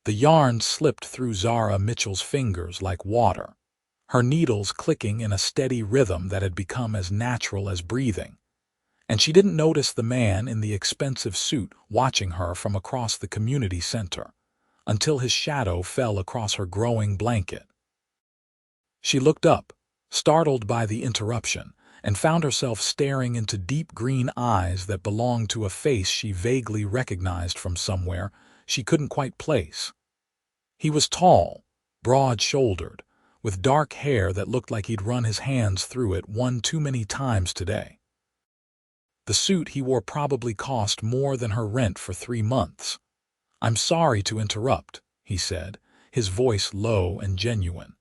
The yarn slipped through Zara Mitchell's fingers like water, her needles clicking in a steady rhythm that had become as natural as breathing. And she didn't notice the man in the expensive suit watching her from across the community center, until his shadow fell across her growing blanket. She looked up, startled by the interruption, and found herself staring into deep green eyes that belonged to a face she vaguely recognized from somewhere she couldn't quite place. He was tall, broad-shouldered, with dark hair that looked like he'd run his hands through it one too many times today. The suit he wore probably cost more than her rent for 3 months. "I'm sorry to interrupt," he said, his voice low and genuine.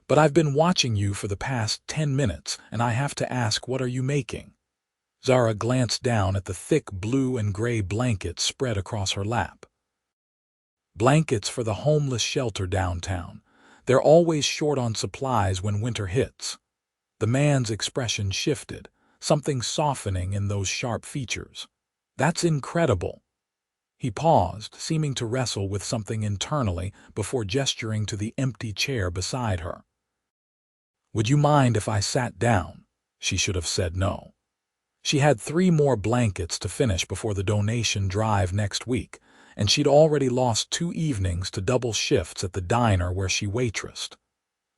"But I've been watching you for the past 10 minutes, and I have to ask, what are you making?" Zara glanced down at the thick blue and gray blankets spread across her lap. "Blankets for the homeless shelter downtown. They're always short on supplies when winter hits." The man's expression shifted, something softening in those sharp features. "That's incredible." He paused, seeming to wrestle with something internally before gesturing to the empty chair beside her. "Would you mind if I sat down?" She should have said no. She had 3 more blankets to finish before the donation drive next week, and she'd already lost 2 evenings to double shifts at the diner where she waitressed.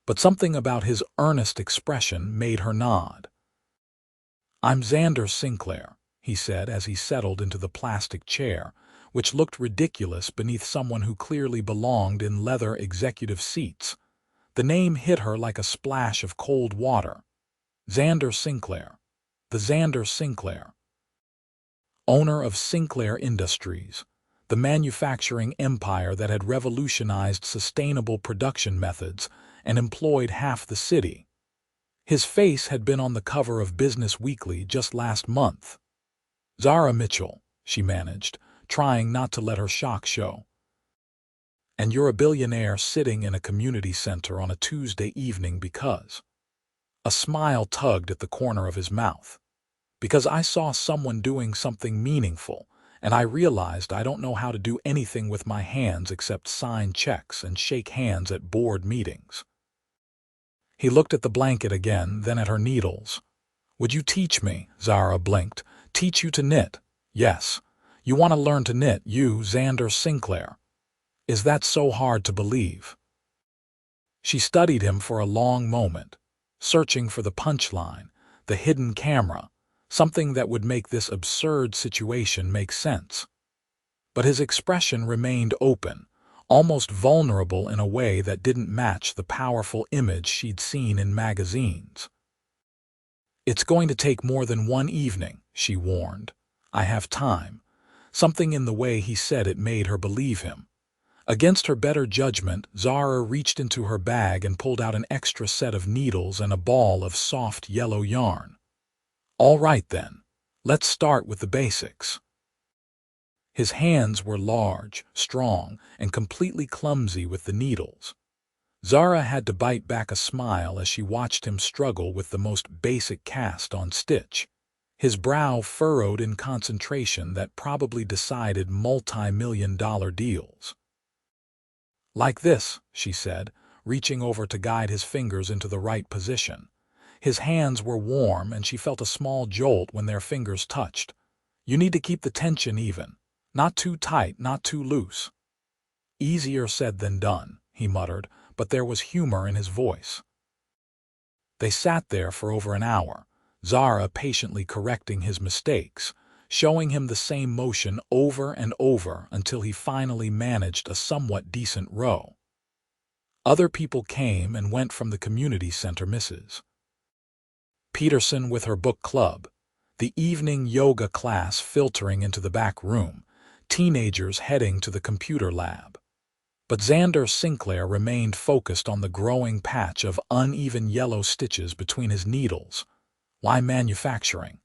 But something about his earnest expression made her nod. "I'm Xander Sinclair," he said as he settled into the plastic chair, which looked ridiculous beneath someone who clearly belonged in leather executive seats. The name hit her like a splash of cold water. Xander Sinclair. The Xander Sinclair. Owner of Sinclair Industries, the manufacturing empire that had revolutionized sustainable production methods and employed half the city. His face had been on the cover of Business Weekly just last month. "Zara Mitchell," she managed, trying not to let her shock show. "And you're a billionaire sitting in a community center on a Tuesday evening because—" A smile tugged at the corner of his mouth. "Because I saw someone doing something meaningful, and I realized I don't know how to do anything with my hands except sign checks and shake hands at board meetings." He looked at the blanket again, then at her needles. "Would you teach me?" Zara blinked. "Teach you to knit?" "Yes. You want to learn to knit, you, Xander Sinclair? Is that so hard to believe?" She studied him for a long moment, searching for the punchline, the hidden camera, something that would make this absurd situation make sense. But his expression remained open, almost vulnerable in a way that didn't match the powerful image she'd seen in magazines. "It's going to take more than 1 evening," she warned. "I have time." Something in the way he said it made her believe him. Against her better judgment, Zara reached into her bag and pulled out an extra set of needles and a ball of soft yellow yarn. "All right then, let's start with the basics." His hands were large, strong, and completely clumsy with the needles. Zara had to bite back a smile as she watched him struggle with the most basic cast on stitch, his brow furrowed in concentration that probably decided multi-million-dollar deals. "Like this," she said, reaching over to guide his fingers into the right position. His hands were warm and she felt a small jolt when their fingers touched. "You need to keep the tension even. Not too tight, not too loose." "Easier said than done," he muttered, but there was humor in his voice. They sat there for over an hour, Zara patiently correcting his mistakes, showing him the same motion over and over until he finally managed a somewhat decent row. Other people came and went from the community center. Mrs. Peterson with her book club, the evening yoga class filtering into the back room, teenagers heading to the computer lab. But Xander Sinclair remained focused on the growing patch of uneven yellow stitches between his needles. "Why manufacturing?"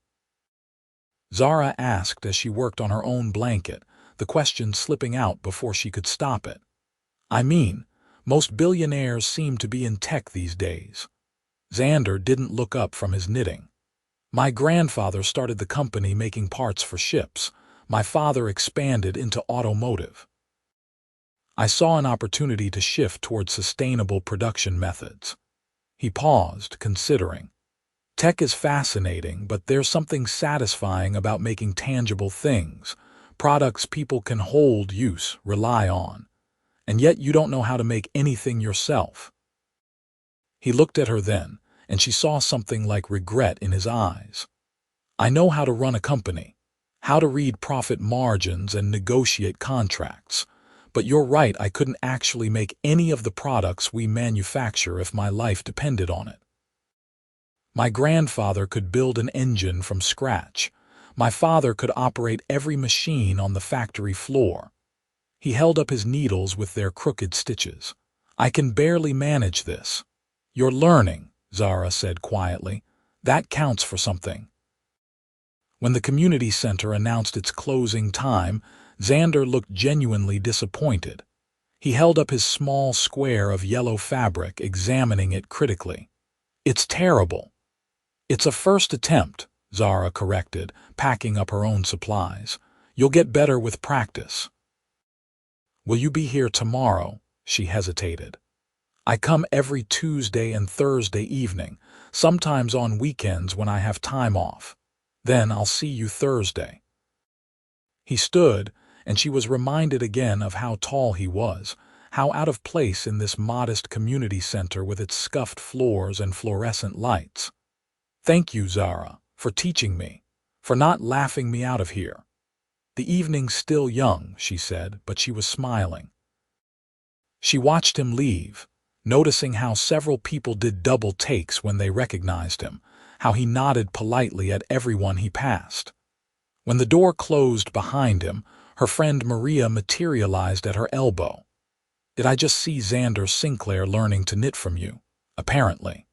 Zara asked as she worked on her own blanket, the question slipping out before she could stop it. "I mean, most billionaires seem to be in tech these days." Xander didn't look up from his knitting. "My grandfather started the company making parts for ships. My father expanded into automotive." I saw an opportunity to shift towards sustainable production methods. He paused, considering. Tech is fascinating, but there's something satisfying about making tangible things, products people can hold, use, rely on. And yet you don't know how to make anything yourself. He looked at her then, and she saw something like regret in his eyes. I know how to run a company, how to read profit margins and negotiate contracts, but you're right, I couldn't actually make any of the products we manufacture if my life depended on it. My grandfather could build an engine from scratch. My father could operate every machine on the factory floor. He held up his needles with their crooked stitches. I can barely manage this. You're learning, Zara said quietly. That counts for something. When the community center announced its closing time, Xander looked genuinely disappointed. He held up his small square of yellow fabric, examining it critically. It's terrible. It's a first attempt, Zara corrected, packing up her own supplies. You'll get better with practice. Will you be here tomorrow? She hesitated. I come every Tuesday and Thursday evening, sometimes on weekends when I have time off. Then I'll see you Thursday. He stood, and she was reminded again of how tall he was, how out of place in this modest community center with its scuffed floors and fluorescent lights. Thank you, Zara, for teaching me, for not laughing me out of here. The evening's still young, she said, but she was smiling. She watched him leave, noticing how several people did double takes when they recognized him, how he nodded politely at everyone he passed. When the door closed behind him, her friend Maria materialized at her elbow. Did I just see Xander Sinclair learning to knit from you? Apparently.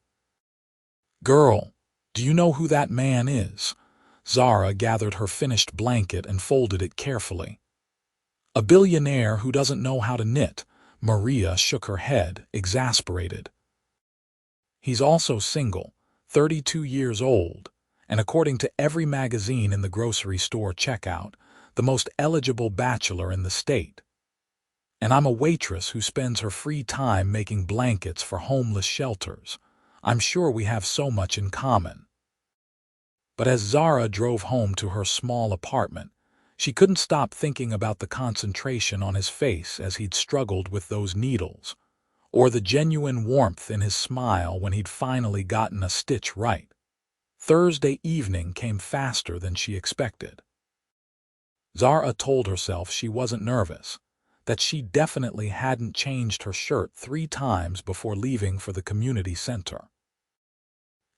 Girl, do you know who that man is? Zara gathered her finished blanket and folded it carefully. A billionaire who doesn't know how to knit. Maria shook her head, exasperated. He's also single, 32 years old, and according to every magazine in the grocery store checkout, the most eligible bachelor in the state. And I'm a waitress who spends her free time making blankets for homeless shelters. I'm sure we have so much in common. But as Zara drove home to her small apartment, she couldn't stop thinking about the concentration on his face as he'd struggled with those needles, or the genuine warmth in his smile when he'd finally gotten a stitch right. Thursday evening came faster than she expected. Zara told herself she wasn't nervous, that she definitely hadn't changed her shirt 3 times before leaving for the community center.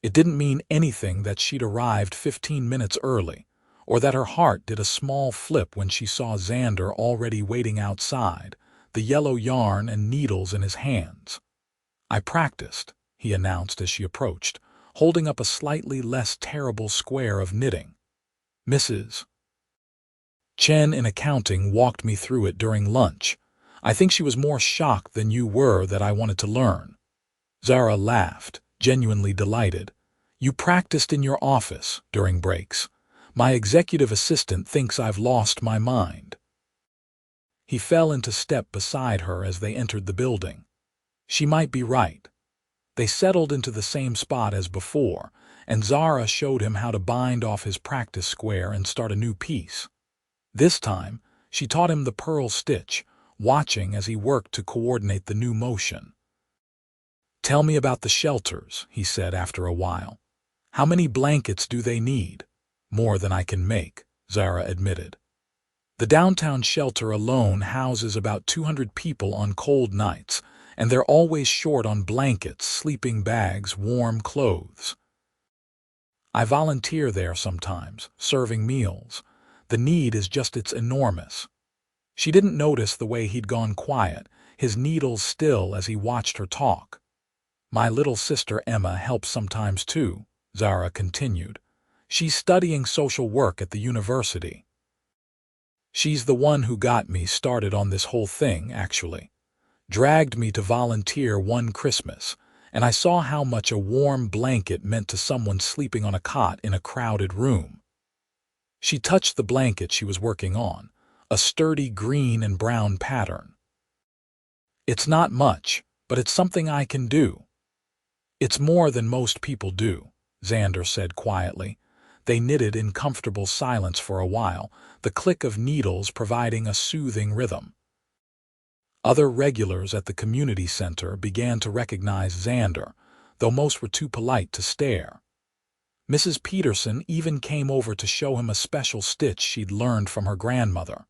It didn't mean anything that she'd arrived 15 minutes early, or that her heart did a small flip when she saw Xander already waiting outside, the yellow yarn and needles in his hands. I practiced, he announced as she approached, holding up a slightly less terrible square of knitting. Mrs. Chen in accounting walked me through it during lunch. I think she was more shocked than you were that I wanted to learn. Zara laughed, genuinely delighted. You practiced in your office during breaks. My executive assistant thinks I've lost my mind. He fell into step beside her as they entered the building. She might be right. They settled into the same spot as before, and Zara showed him how to bind off his practice square and start a new piece. This time, she taught him the purl stitch, watching as he worked to coordinate the new motion. Tell me about the shelters, he said after a while. How many blankets do they need? More than I can make, Zara admitted. The downtown shelter alone houses about 200 people on cold nights, and they're always short on blankets, sleeping bags, warm clothes. I volunteer there sometimes, serving meals. The need is just it's enormous. She didn't notice the way he'd gone quiet, his needles still as he watched her talk. My little sister Emma helps sometimes too, Zara continued. She's studying social work at the university. She's the one who got me started on this whole thing, actually. Dragged me to volunteer one Christmas, and I saw how much a warm blanket meant to someone sleeping on a cot in a crowded room. She touched the blanket she was working on, a sturdy green and brown pattern. It's not much, but it's something I can do. It's more than most people do, Xander said quietly. They knitted in comfortable silence for a while, the click of needles providing a soothing rhythm. Other regulars at the community center began to recognize Xander, though most were too polite to stare. Mrs. Peterson even came over to show him a special stitch she'd learned from her grandmother.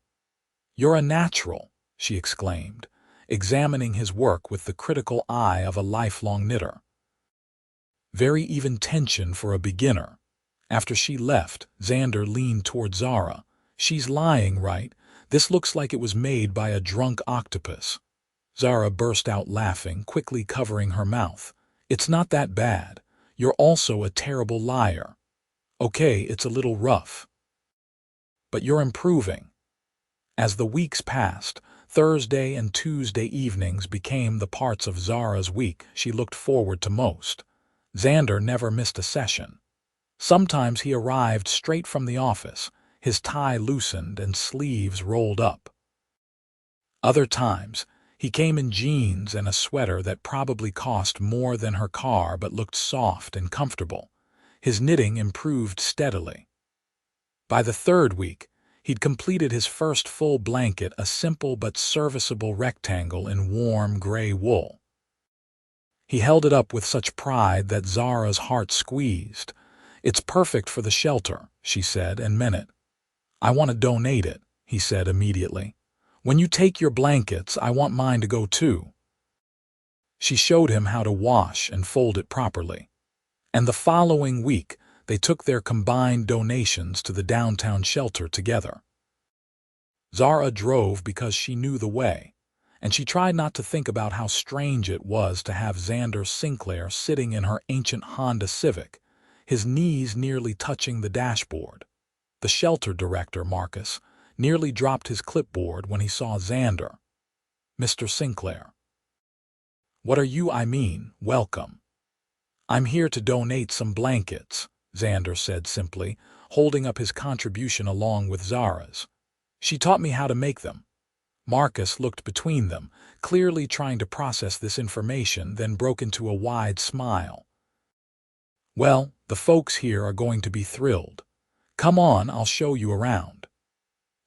"You're a natural," she exclaimed, examining his work with the critical eye of a lifelong knitter. Very even tension for a beginner. After she left, Xander leaned toward Zara. "She's lying, right? This looks like it was made by a drunk octopus." Zara burst out laughing, quickly covering her mouth. "It's not that bad. You're also a terrible liar. Okay, it's a little rough. But you're improving." As the weeks passed, Thursday and Tuesday evenings became the parts of Zara's week she looked forward to most. Xander never missed a session. Sometimes he arrived straight from the office, his tie loosened and sleeves rolled up. Other times, he came in jeans and a sweater that probably cost more than her car but looked soft and comfortable. His knitting improved steadily. By the third week, he'd completed his first full blanket, a simple but serviceable rectangle in warm gray wool. He held it up with such pride that Zara's heart squeezed. "It's perfect for the shelter," she said, and meant it. "I want to donate it," he said immediately. "When you take your blankets, I want mine to go too." She showed him how to wash and fold it properly. And the following week, they took their combined donations to the downtown shelter together. Zara drove because she knew the way, and she tried not to think about how strange it was to have Xander Sinclair sitting in her ancient Honda Civic, his knees nearly touching the dashboard. The shelter director, Marcus, nearly dropped his clipboard when he saw Xander. "Mr. Sinclair." "What are you? Welcome. I'm here to donate some blankets," Xander said simply, holding up his contribution along with Zara's. "She taught me how to make them." Marcus looked between them, clearly trying to process this information, then broke into a wide smile. "Well, the folks here are going to be thrilled. Come on, I'll show you around."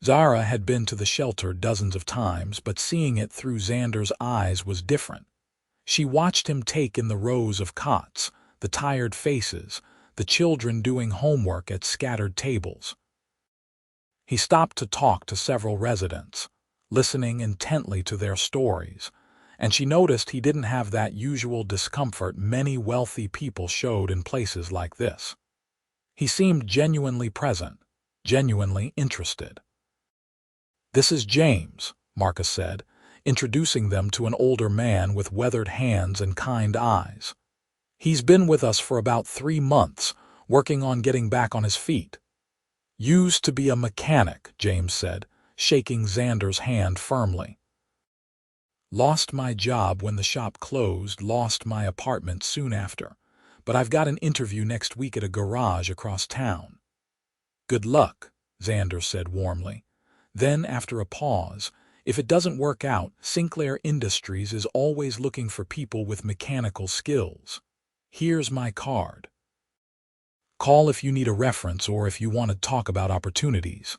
Zara had been to the shelter dozens of times, but seeing it through Xander's eyes was different. She watched him take in the rows of cots, the tired faces, the children doing homework at scattered tables. He stopped to talk to several residents, listening intently to their stories, and she noticed he didn't have that usual discomfort many wealthy people showed in places like this. He seemed genuinely present, genuinely interested. "This is James," Marcus said, introducing them to an older man with weathered hands and kind eyes. "He's been with us for about 3 months, working on getting back on his feet." "Used to be a mechanic," James said, shaking Xander's hand firmly. "Lost my job when the shop closed, lost my apartment soon after, but I've got an interview next week at a garage across town." "Good luck," Xander said warmly. Then, after a pause, "If it doesn't work out, Sinclair Industries is always looking for people with mechanical skills. Here's my card. Call if you need a reference or if you want to talk about opportunities."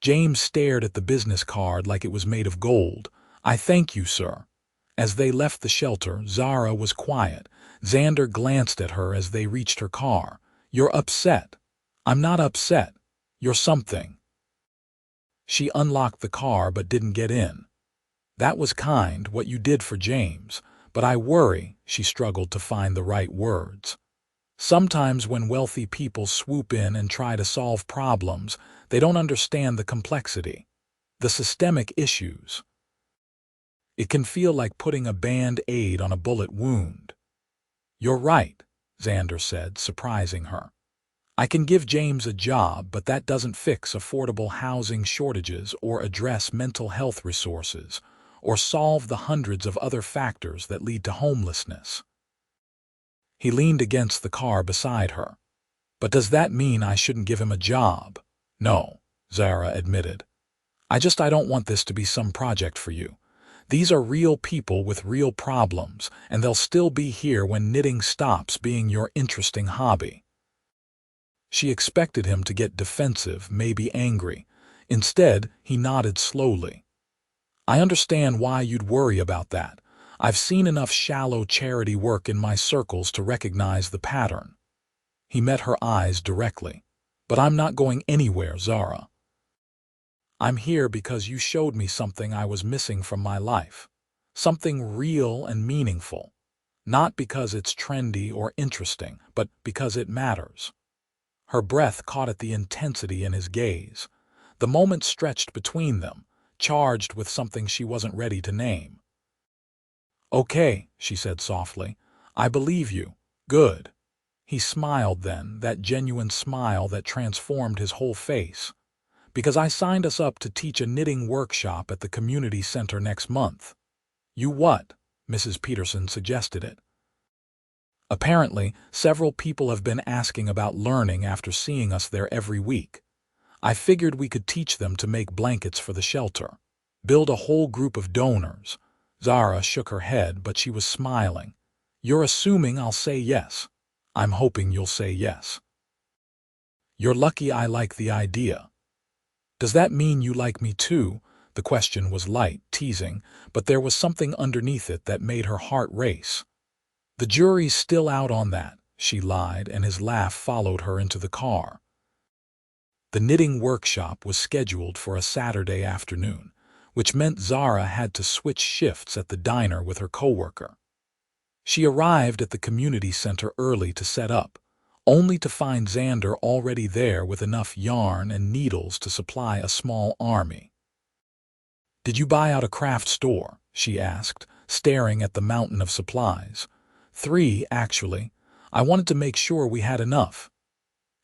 James stared at the business card like it was made of gold. "I thank you, sir." As they left the shelter, Zara was quiet. Xander glanced at her as they reached her car. "You're upset." "I'm not upset. You're something." She unlocked the car but didn't get in. "That was kind, what you did for James, but I worry," she struggled to find the right words. "Sometimes when wealthy people swoop in and try to solve problems, they don't understand the complexity, the systemic issues. It can feel like putting a band-aid on a bullet wound." "You're right," Xander said, surprising her. "I can give James a job, but that doesn't fix affordable housing shortages or address mental health resources or solve the hundreds of other factors that lead to homelessness." He leaned against the car beside her. "But does that mean I shouldn't give him a job?" "No," Zara admitted. I don't want this to be some project for you. These are real people with real problems, and they'll still be here when knitting stops being your interesting hobby. She expected him to get defensive, maybe angry. Instead, he nodded slowly. I understand why you'd worry about that. I've seen enough shallow charity work in my circles to recognize the pattern. He met her eyes directly. But I'm not going anywhere, Zara. I'm here because you showed me something I was missing from my life. Something real and meaningful. Not because it's trendy or interesting, but because it matters. Her breath caught at the intensity in his gaze. The moment stretched between them, charged with something she wasn't ready to name. Okay, she said softly. I believe you. Good. He smiled then, that genuine smile that transformed his whole face. Because I signed us up to teach a knitting workshop at the community center next month. You what? Mrs. Peterson suggested it. Apparently, several people have been asking about learning after seeing us there every week. I figured we could teach them to make blankets for the shelter. Build a whole group of donors. Zara shook her head, but she was smiling. You're assuming I'll say yes. I'm hoping you'll say yes. You're lucky I like the idea. Does that mean you like me too? The question was light, teasing, but there was something underneath it that made her heart race. The jury's still out on that, she lied, and his laugh followed her into the car. The knitting workshop was scheduled for a Saturday afternoon, which meant Zara had to switch shifts at the diner with her coworker. She arrived at the community center early to set up, only to find Xander already there with enough yarn and needles to supply a small army. Did you buy out a craft store? She asked, staring at the mountain of supplies. 3, actually. I wanted to make sure we had enough.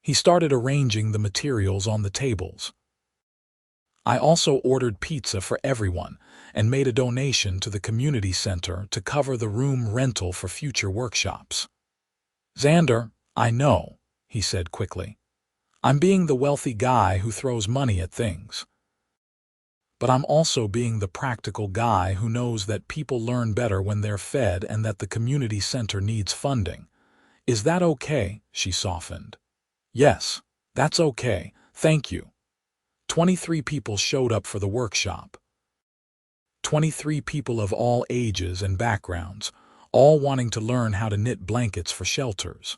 He started arranging the materials on the tables. I also ordered pizza for everyone and made a donation to the community center to cover the room rental for future workshops. Xander, I know, he said quickly. I'm being the wealthy guy who throws money at things. But I'm also being the practical guy who knows that people learn better when they're fed and that the community center needs funding. Is that okay? She softened. Yes, that's okay, thank you. 23 people showed up for the workshop. 23 people of all ages and backgrounds, all wanting to learn how to knit blankets for shelters.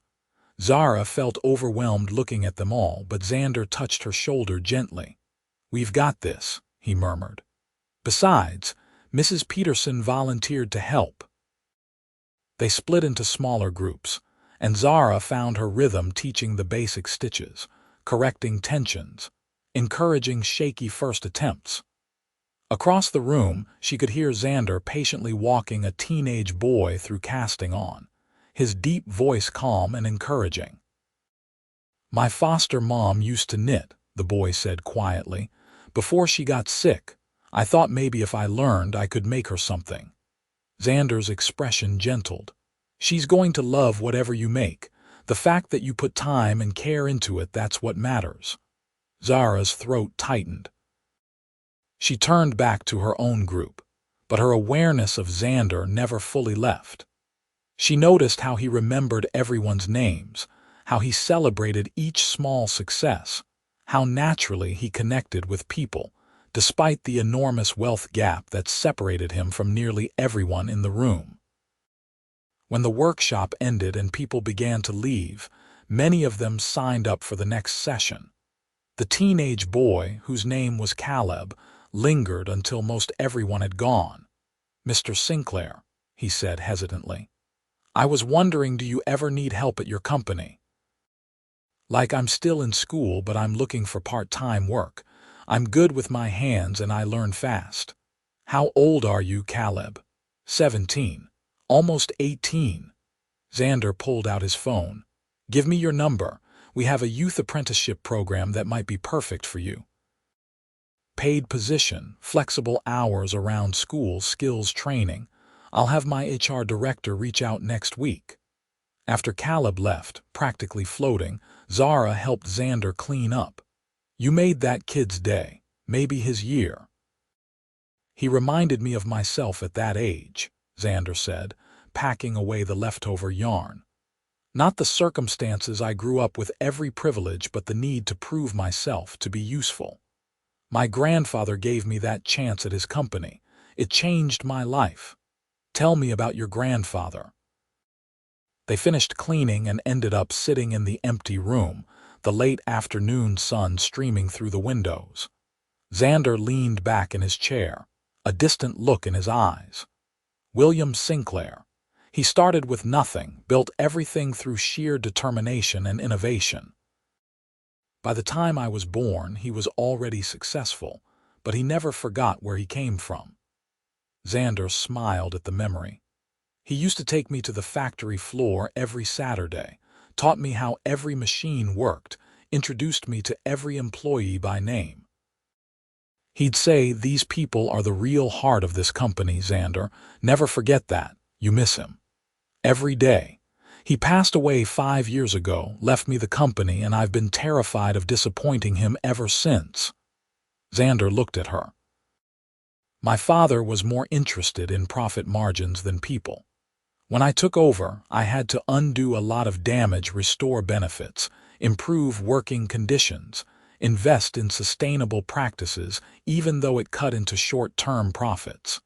Zara felt overwhelmed looking at them all, but Xander touched her shoulder gently. We've got this, he murmured. Besides, Mrs. Peterson volunteered to help. They split into smaller groups, and Zara found her rhythm teaching the basic stitches, correcting tensions, encouraging shaky first attempts. Across the room, she could hear Xander patiently walking a teenage boy through casting on, his deep voice calm and encouraging. My foster mom used to knit, the boy said quietly. Before she got sick, I thought maybe if I learned I could make her something. Xander's expression gentled. She's going to love whatever you make. The fact that you put time and care into it, that's what matters. Zara's throat tightened. She turned back to her own group, but her awareness of Xander never fully left. She noticed how he remembered everyone's names, how he celebrated each small success, how naturally he connected with people, despite the enormous wealth gap that separated him from nearly everyone in the room. When the workshop ended and people began to leave, many of them signed up for the next session. The teenage boy, whose name was Caleb, lingered until most everyone had gone. Mr. Sinclair, he said hesitantly, I was wondering, do you ever need help at your company? Like I'm still in school, but I'm looking for part-time work. I'm good with my hands and I learn fast. How old are you, Caleb? 17. Almost 18. Xander pulled out his phone. Give me your number. We have a youth apprenticeship program that might be perfect for you. Paid position, flexible hours around school, skills training. I'll have my HR director reach out next week. After Caleb left, practically floating, Zara helped Xander clean up. You made that kid's day, maybe his year. He reminded me of myself at that age, Xander said, packing away the leftover yarn. Not the circumstances. I grew up with every privilege but the need to prove myself, to be useful. My grandfather gave me that chance at his company. It changed my life. Tell me about your grandfather. They finished cleaning and ended up sitting in the empty room, the late afternoon sun streaming through the windows. Xander leaned back in his chair, a distant look in his eyes. William Sinclair. He started with nothing, built everything through sheer determination and innovation. By the time I was born, he was already successful, but he never forgot where he came from. Xander smiled at the memory. He used to take me to the factory floor every Saturday, taught me how every machine worked, introduced me to every employee by name. He'd say, "These people are the real heart of this company, Xander. Never forget that. You miss him." Every day. He passed away 5 years ago, left me the company, and I've been terrified of disappointing him ever since. Xander looked at her. My father was more interested in profit margins than people. When I took over, I had to undo a lot of damage, restore benefits, improve working conditions, invest in sustainable practices, even though it cut into short-term profits.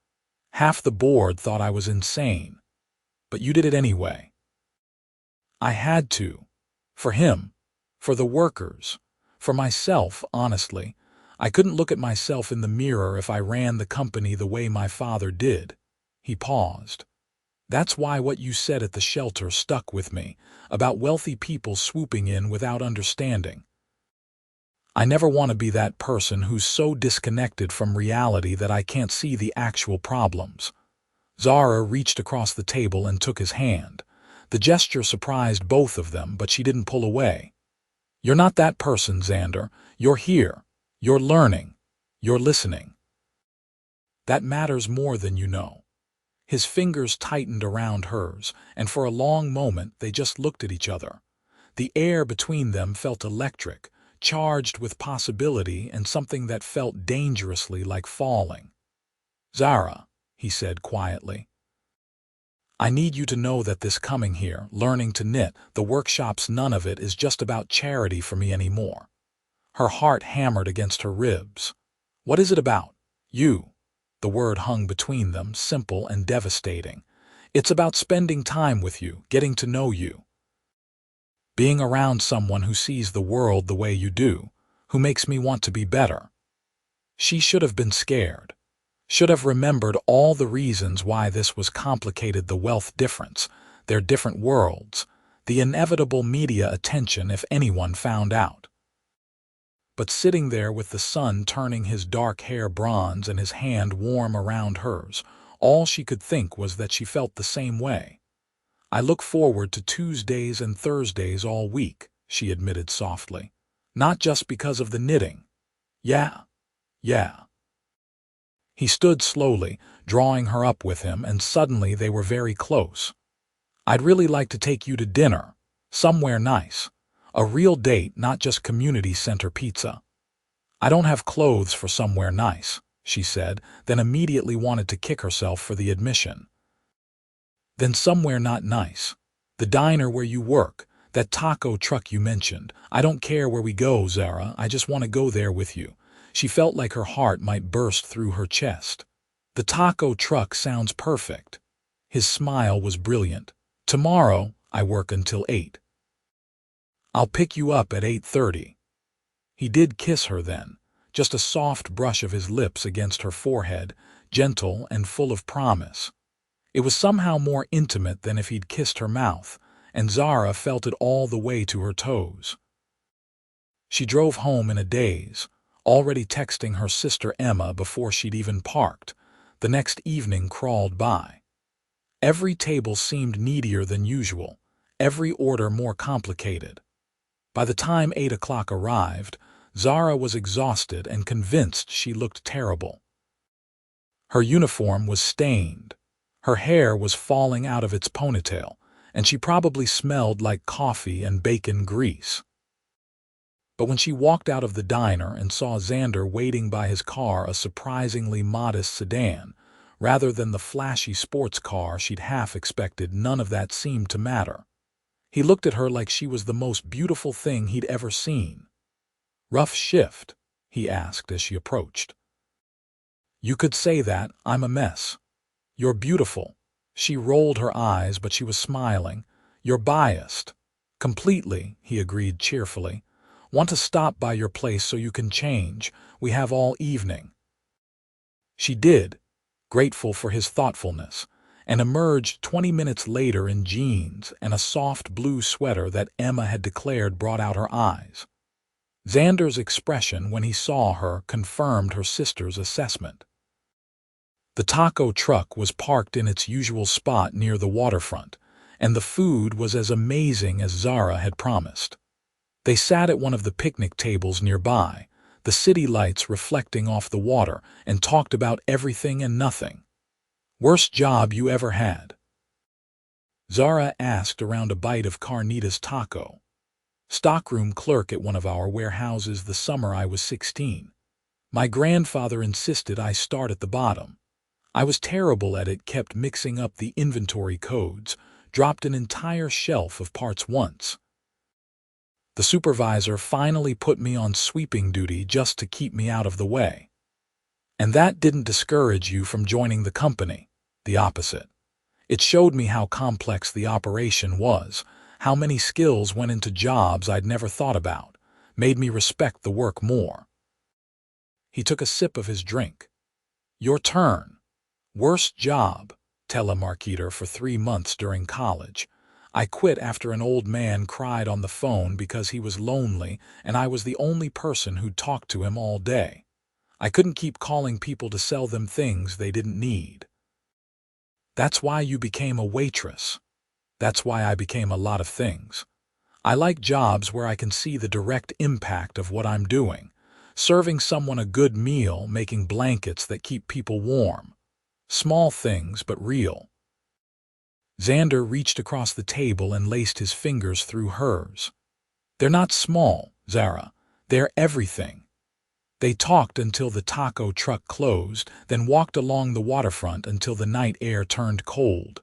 Half the board thought I was insane. But you did it anyway. I had to. For him. For the workers. For myself, honestly. I couldn't look at myself in the mirror if I ran the company the way my father did. He paused. That's why what you said at the shelter stuck with me, about wealthy people swooping in without understanding. I never want to be that person who's so disconnected from reality that I can't see the actual problems. Zara reached across the table and took his hand. The gesture surprised both of them, but she didn't pull away. You're not that person, Xander. You're here. You're learning. You're listening. That matters more than you know. His fingers tightened around hers, and for a long moment they just looked at each other. The air between them felt electric, charged with possibility and something that felt dangerously like falling. Zara, he said quietly, I need you to know that this coming here, learning to knit, the workshops, none of it is just about charity for me anymore. Her heart hammered against her ribs. What is it about? You. The word hung between them, simple and devastating. It's about spending time with you, getting to know you. Being around someone who sees the world the way you do, who makes me want to be better. She should have been scared. Should have remembered all the reasons why this was complicated, the wealth difference, their different worlds, the inevitable media attention if anyone found out. But sitting there with the sun turning his dark hair bronze and his hand warm around hers, all she could think was that she felt the same way. I look forward to Tuesdays and Thursdays all week, she admitted softly. Not just because of the knitting. Yeah. He stood slowly, drawing her up with him, and suddenly they were very close. I'd really like to take you to dinner, somewhere nice. A real date, not just community center pizza. I don't have clothes for somewhere nice, she said, then immediately wanted to kick herself for the admission. Then somewhere not nice. The diner where you work, that taco truck you mentioned. I don't care where we go, Zara, I just want to go there with you. She felt like her heart might burst through her chest. The taco truck sounds perfect. His smile was brilliant. Tomorrow, I work until 8. I'll pick you up at 8:30. He did kiss her then, just a soft brush of his lips against her forehead, gentle and full of promise. It was somehow more intimate than if he'd kissed her mouth, and Zara felt it all the way to her toes. She drove home in a daze, already texting her sister Emma before she'd even parked. The next evening crawled by. Every table seemed needier than usual, every order more complicated. By the time 8 o'clock arrived, Zara was exhausted and convinced she looked terrible. Her uniform was stained. Her hair was falling out of its ponytail, and she probably smelled like coffee and bacon grease. But when she walked out of the diner and saw Xander waiting by his car, a surprisingly modest sedan, rather than the flashy sports car she'd half expected, none of that seemed to matter. He looked at her like she was the most beautiful thing he'd ever seen. "Rough shift?" he asked as she approached. "You could say that. I'm a mess." "You're beautiful." She rolled her eyes, but she was smiling. "You're biased." "Completely," he agreed cheerfully. "Want to stop by your place so you can change. We have all evening." She did, grateful for his thoughtfulness, and emerged 20 minutes later in jeans and a soft blue sweater that Emma had declared brought out her eyes. Xander's expression when he saw her confirmed her sister's assessment. The taco truck was parked in its usual spot near the waterfront, and the food was as amazing as Zara had promised. They sat at one of the picnic tables nearby, the city lights reflecting off the water, and talked about everything and nothing. "Worst job you ever had?" Zara asked around a bite of carnitas taco. "Stockroom clerk at one of our warehouses the summer I was 16. My grandfather insisted I start at the bottom. I was terrible at it, kept mixing up the inventory codes, dropped an entire shelf of parts once. The supervisor finally put me on sweeping duty just to keep me out of the way." "And that didn't discourage you from joining the company?" "The opposite. It showed me how complex the operation was, how many skills went into jobs I'd never thought about, made me respect the work more." He took a sip of his drink. "Your turn." "Worst job?" "Telemarketer for 3 months during college. I quit after an old man cried on the phone because he was lonely and I was the only person who'd talk to him all day. I couldn't keep calling people to sell them things they didn't need." "That's why you became a waitress." "That's why I became a lot of things. I like jobs where I can see the direct impact of what I'm doing. Serving someone a good meal, making blankets that keep people warm. Small things, but real." Xander reached across the table and laced his fingers through hers. "They're not small, Zara. They're everything." They talked until the taco truck closed, then walked along the waterfront until the night air turned cold.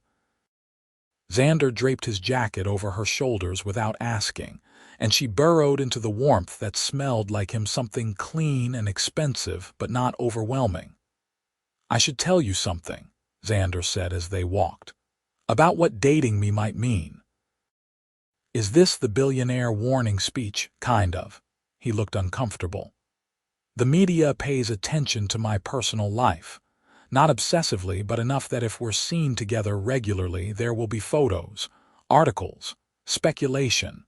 Xander draped his jacket over her shoulders without asking, and she burrowed into the warmth that smelled like him, something clean and expensive but not overwhelming. "I should tell you something," Xander said as they walked, "about what dating me might mean." "Is this the billionaire warning speech? Kind of." He looked uncomfortable. "The media pays attention to my personal life. Not obsessively, but enough that if we're seen together regularly, there will be photos, articles, speculation.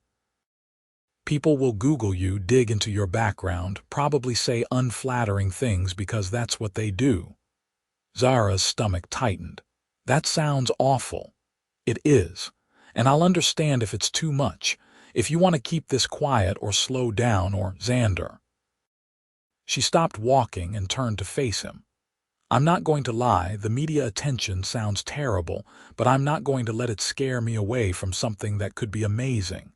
People will Google you, dig into your background, probably say unflattering things because that's what they do." Zara's stomach tightened. "That sounds awful." "It is. And I'll understand if it's too much, if you want to keep this quiet or slow down or Xander." She stopped walking and turned to face him. "I'm not going to lie, the media attention sounds terrible, but I'm not going to let it scare me away from something that could be amazing."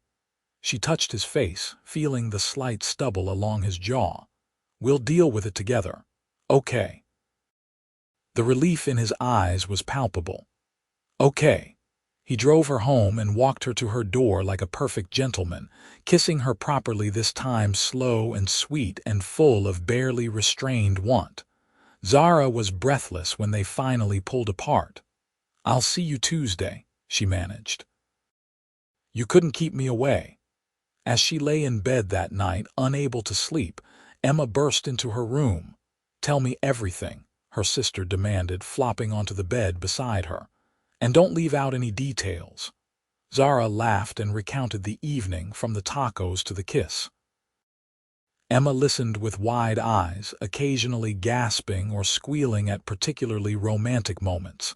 She touched his face, feeling the slight stubble along his jaw. "We'll deal with it together." "Okay." The relief in his eyes was palpable. "Okay." He drove her home and walked her to her door like a perfect gentleman, kissing her properly this time, slow and sweet and full of barely restrained want. Zara was breathless when they finally pulled apart. "I'll see you Tuesday," she managed. "You couldn't keep me away." As she lay in bed that night, unable to sleep, Emma burst into her room. "Tell me everything," her sister demanded, flopping onto the bed beside her. "And don't leave out any details." Zara laughed and recounted the evening, from the tacos to the kiss. Emma listened with wide eyes, occasionally gasping or squealing at particularly romantic moments.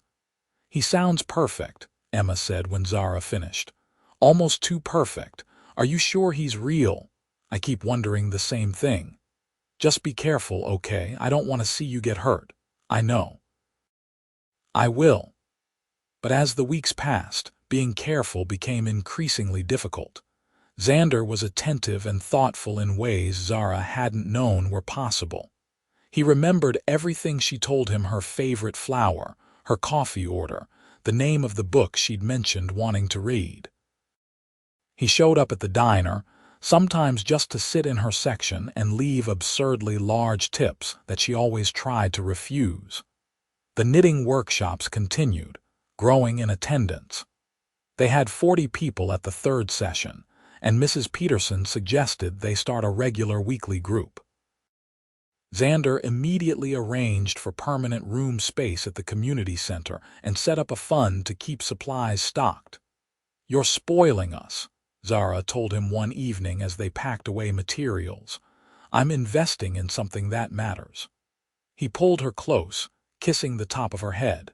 "He sounds perfect," Emma said when Zara finished. "Almost too perfect. Are you sure he's real? I keep wondering the same thing." "Just be careful, okay? I don't want to see you get hurt." "I know." "I will." But as the weeks passed, being careful became increasingly difficult. Xander was attentive and thoughtful in ways Zara hadn't known were possible. He remembered everything she told him: her favorite flower, her coffee order, the name of the book she'd mentioned wanting to read. He showed up at the diner, sometimes just to sit in her section and leave absurdly large tips that she always tried to refuse. The knitting workshops continued, growing in attendance. They had 40 people at the third session, and Mrs. Peterson suggested they start a regular weekly group. Xander immediately arranged for permanent room space at the community center and set up a fund to keep supplies stocked. "You're spoiling us," Zara told him one evening as they packed away materials. "I'm investing in something that matters." He pulled her close, kissing the top of her head.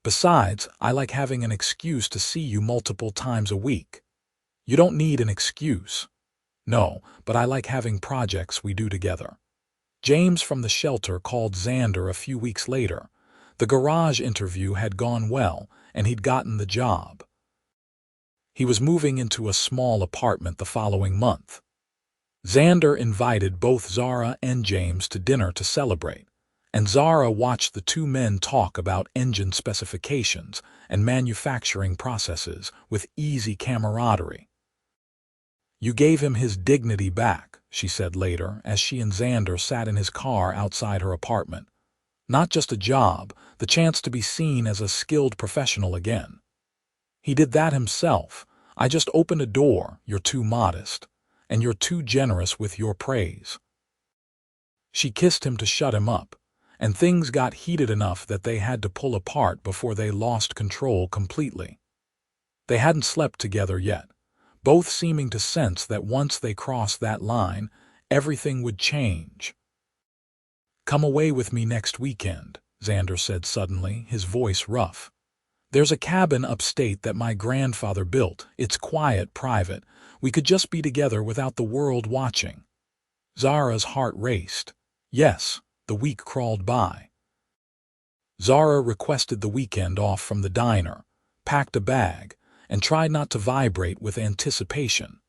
"Besides, I like having an excuse to see you multiple times a week." "You don't need an excuse." "No, but I like having projects we do together." James from the shelter called Xander a few weeks later. The garage interview had gone well, and he'd gotten the job. He was moving into a small apartment the following month. Xander invited both Zara and James to dinner to celebrate, and Zara watched the two men talk about engine specifications and manufacturing processes with easy camaraderie. "You gave him his dignity back," she said later, as she and Xander sat in his car outside her apartment. "Not just a job, the chance to be seen as a skilled professional again." "He did that himself. I just opened a door. You're too modest, and you're too generous with your praise." She kissed him to shut him up, and things got heated enough that they had to pull apart before they lost control completely. They hadn't slept together yet, both seeming to sense that once they crossed that line, everything would change. "Come away with me next weekend," Xander said suddenly, his voice rough. "There's a cabin upstate that my grandfather built. It's quiet, private. We could just be together without the world watching." Zara's heart raced. Yes, the week crawled by. Zara requested the weekend off from the diner, packed a bag, and tried not to vibrate with anticipation.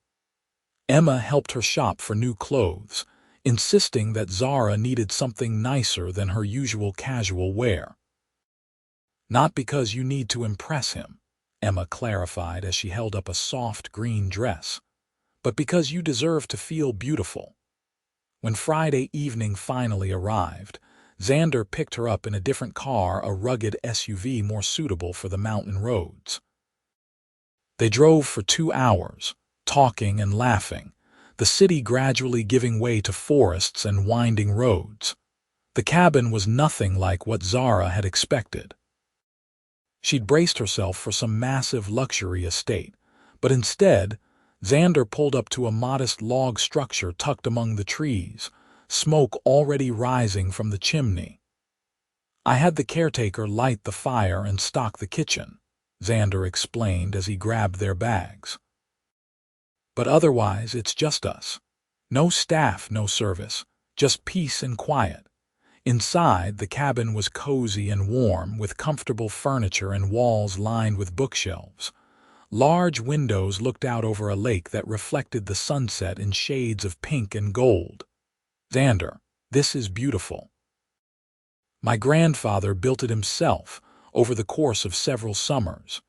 Emma helped her shop for new clothes, insisting that Zara needed something nicer than her usual casual wear. "Not because you need to impress him," Emma clarified as she held up a soft green dress, "but because you deserve to feel beautiful." When Friday evening finally arrived, Xander picked her up in a different car, a rugged SUV more suitable for the mountain roads. They drove for 2 hours, talking and laughing, the city gradually giving way to forests and winding roads. The cabin was nothing like what Zara had expected. She'd braced herself for some massive luxury estate, but instead, Xander pulled up to a modest log structure tucked among the trees, smoke already rising from the chimney. "I had the caretaker light the fire and stock the kitchen," Xander explained as he grabbed their bags. "But otherwise, it's just us. No staff, no service, just peace and quiet." Inside, the cabin was cozy and warm, with comfortable furniture and walls lined with bookshelves. Large windows looked out over a lake that reflected the sunset in shades of pink and gold. "Xander, this is beautiful. My grandfather built it himself over the course of several summers.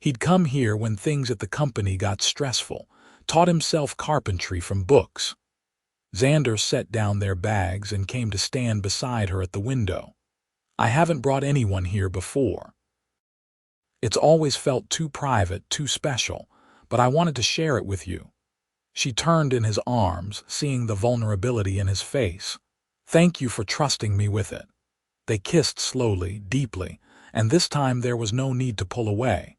He'd come here when things at the company got stressful, taught himself carpentry from books." Xander set down their bags and came to stand beside her at the window. "I haven't brought anyone here before. It's always felt too private, too special, but I wanted to share it with you." She turned in his arms, seeing the vulnerability in his face. "Thank you for trusting me with it." They kissed slowly, deeply, and this time there was no need to pull away.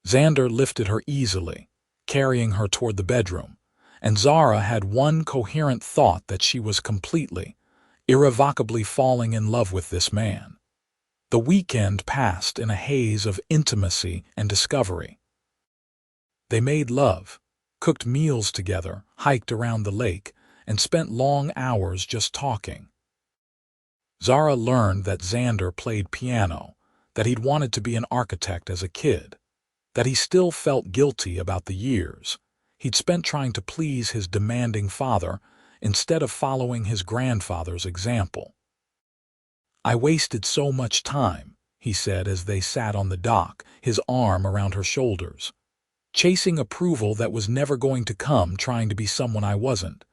Xander lifted her easily, carrying her toward the bedroom, and Zara had one coherent thought: that she was completely, irrevocably falling in love with this man. The weekend passed in a haze of intimacy and discovery. They made love, cooked meals together, hiked around the lake, and spent long hours just talking. Zara learned that Xander played piano, that he'd wanted to be an architect as a kid. that he still felt guilty about the years he'd spent trying to please his demanding father instead of following his grandfather's example. "I wasted so much time," he said as they sat on the dock, his arm around her shoulders, "chasing approval that was never going to come, trying to be someone I wasn't.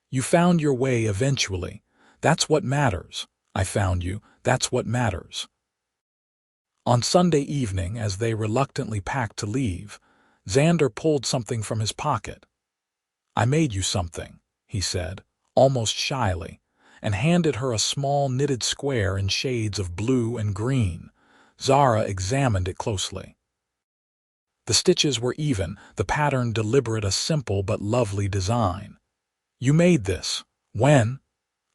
You found your way eventually. That's what matters. I found you. That's what matters." On Sunday evening, as they reluctantly packed to leave, Xander pulled something from his pocket. "I made you something," he said, almost shyly, and handed her a small knitted square in shades of blue and green. Zara examined it closely. The stitches were even, the pattern deliberate, a simple but lovely design. "You made this. When?"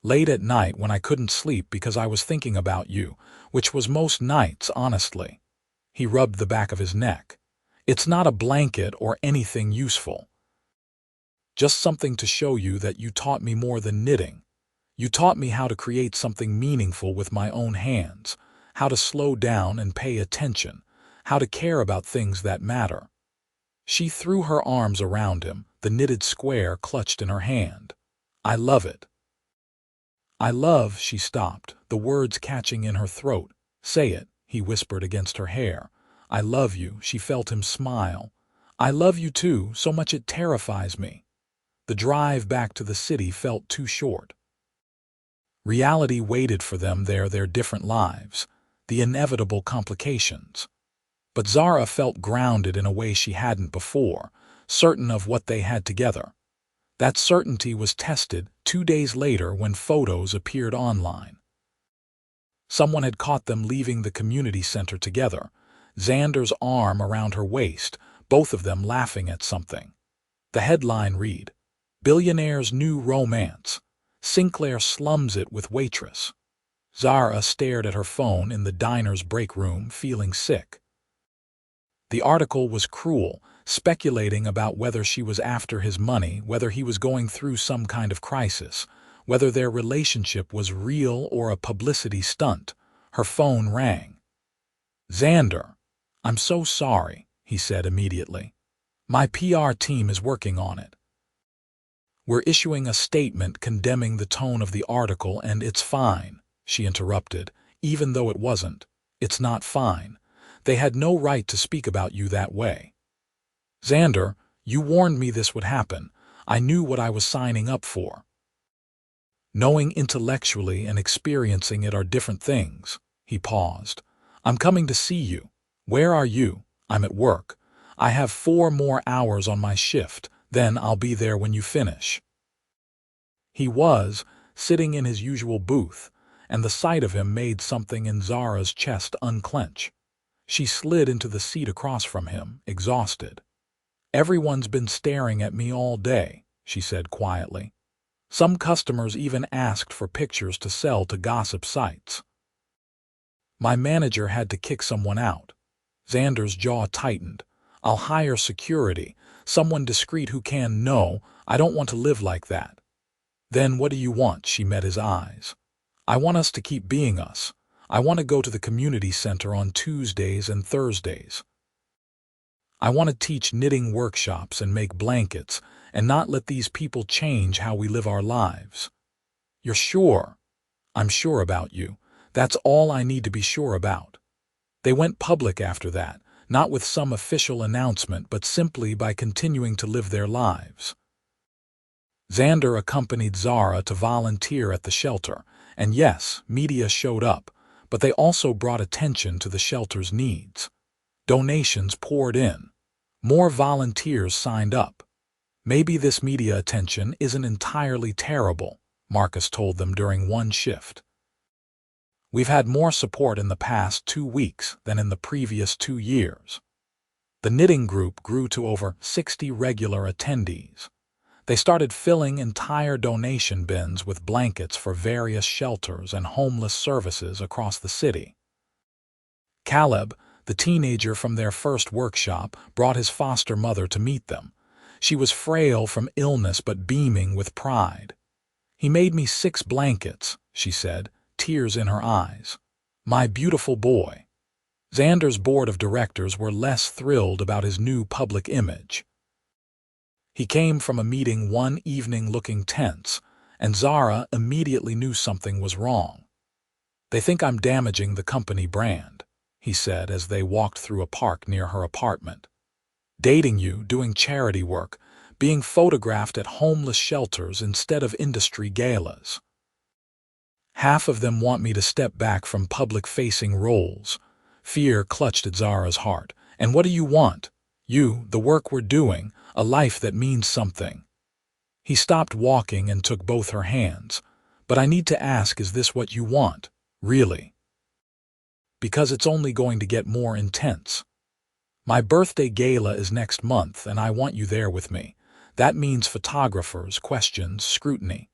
"Late at night when I couldn't sleep because I was thinking about you, which was most nights, honestly." He rubbed the back of his neck. "It's not a blanket or anything useful. Just something to show you that you taught me more than knitting. You taught me how to create something meaningful with my own hands, how to slow down and pay attention, how to care about things that matter." She threw her arms around him, the knitted square clutched in her hand. "I love it." "I love," she stopped, the words catching in her throat. "Say it," he whispered against her hair. "I love you." She felt him smile. "I love you too, so much it terrifies me." The drive back to the city felt too short. Reality waited for them there, their different lives, the inevitable complications. But Zara felt grounded in a way she hadn't before, certain of what they had together. That certainty was tested 2 days later when photos appeared online. Someone had caught them leaving the community center together, Xander's arm around her waist, both of them laughing at something. The headline read, "Billionaire's New Romance. Sinclair slums it with waitress." Zara stared at her phone in the diner's break room, feeling sick. The article was cruel, speculating about whether she was after his money, whether he was going through some kind of crisis, whether their relationship was real or a publicity stunt. Her phone rang. "Xander, I'm so sorry," he said immediately. "My PR team is working on it. We're issuing a statement condemning the tone of the article, and it's fine," she interrupted, "even though it wasn't. It's not fine. They had no right to speak about you that way. Xander, you warned me this would happen. I knew what I was signing up for." Knowing intellectually and experiencing it are different things. He paused. "I'm coming to see you." "Where are you?" "I'm at work. I have 4 more hours on my shift. Then I'll be there when you finish." He was, sitting in his usual booth, and the sight of him made something in Zara's chest unclench. She slid into the seat across from him, exhausted. "Everyone's been staring at me all day," she said quietly. "Some customers even asked for pictures to sell to gossip sites. My manager had to kick someone out." Xander's jaw tightened. "I'll hire security, someone discreet who can. No, I don't want to live like that." "Then what do you want?" She met his eyes. "I want us to keep being us. I want to go to the community center on Tuesdays and Thursdays. I want to teach knitting workshops and make blankets and not let these people change how we live our lives." "You're sure?" "I'm sure about you. That's all I need to be sure about." They went public after that, not with some official announcement, but simply by continuing to live their lives. Xander accompanied Zara to volunteer at the shelter, and yes, media showed up, but they also brought attention to the shelter's needs. Donations poured in. More volunteers signed up. "Maybe this media attention isn't entirely terrible," Marcus told them during one shift. "We've had more support in the past 2 weeks than in the previous 2 years." The knitting group grew to over 60 regular attendees. They started filling entire donation bins with blankets for various shelters and homeless services across the city. Caleb, the teenager from their first workshop, brought his foster mother to meet them. She was frail from illness but beaming with pride. "He made me 6 blankets," she said, tears in her eyes. "My beautiful boy." Xander's board of directors were less thrilled about his new public image. He came from a meeting one evening looking tense, and Zara immediately knew something was wrong. "They think I'm damaging the company brand," he said as they walked through a park near her apartment. "Dating you, doing charity work, being photographed at homeless shelters instead of industry galas. Half of them want me to step back from public-facing roles." Fear clutched at Zara's heart. "And what do you want? You, the work we're doing, a life that means something." He stopped walking and took both her hands. "But I need to ask, is this what you want? Really? Because it's only going to get more intense. My birthday gala is next month, and I want you there with me. That means photographers, questions, scrutiny.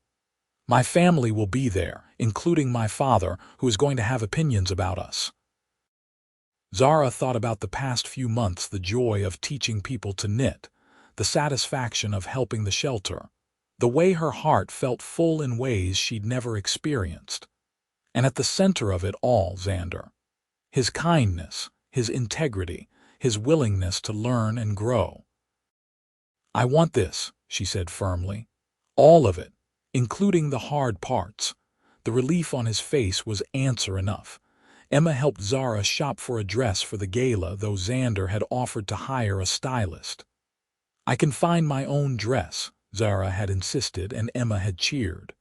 My family will be there, including my father, who is going to have opinions about us." Zara thought about the past few months, the joy of teaching people to knit, the satisfaction of helping the shelter, the way her heart felt full in ways she'd never experienced. And at the center of it all, Xander. His kindness, his integrity, his willingness to learn and grow. "I want this," she said firmly. "All of it, including the hard parts." The relief on his face was answer enough. Emma helped Zara shop for a dress for the gala, though Xander had offered to hire a stylist. "I can find my own dress," Zara had insisted, and Emma had cheered.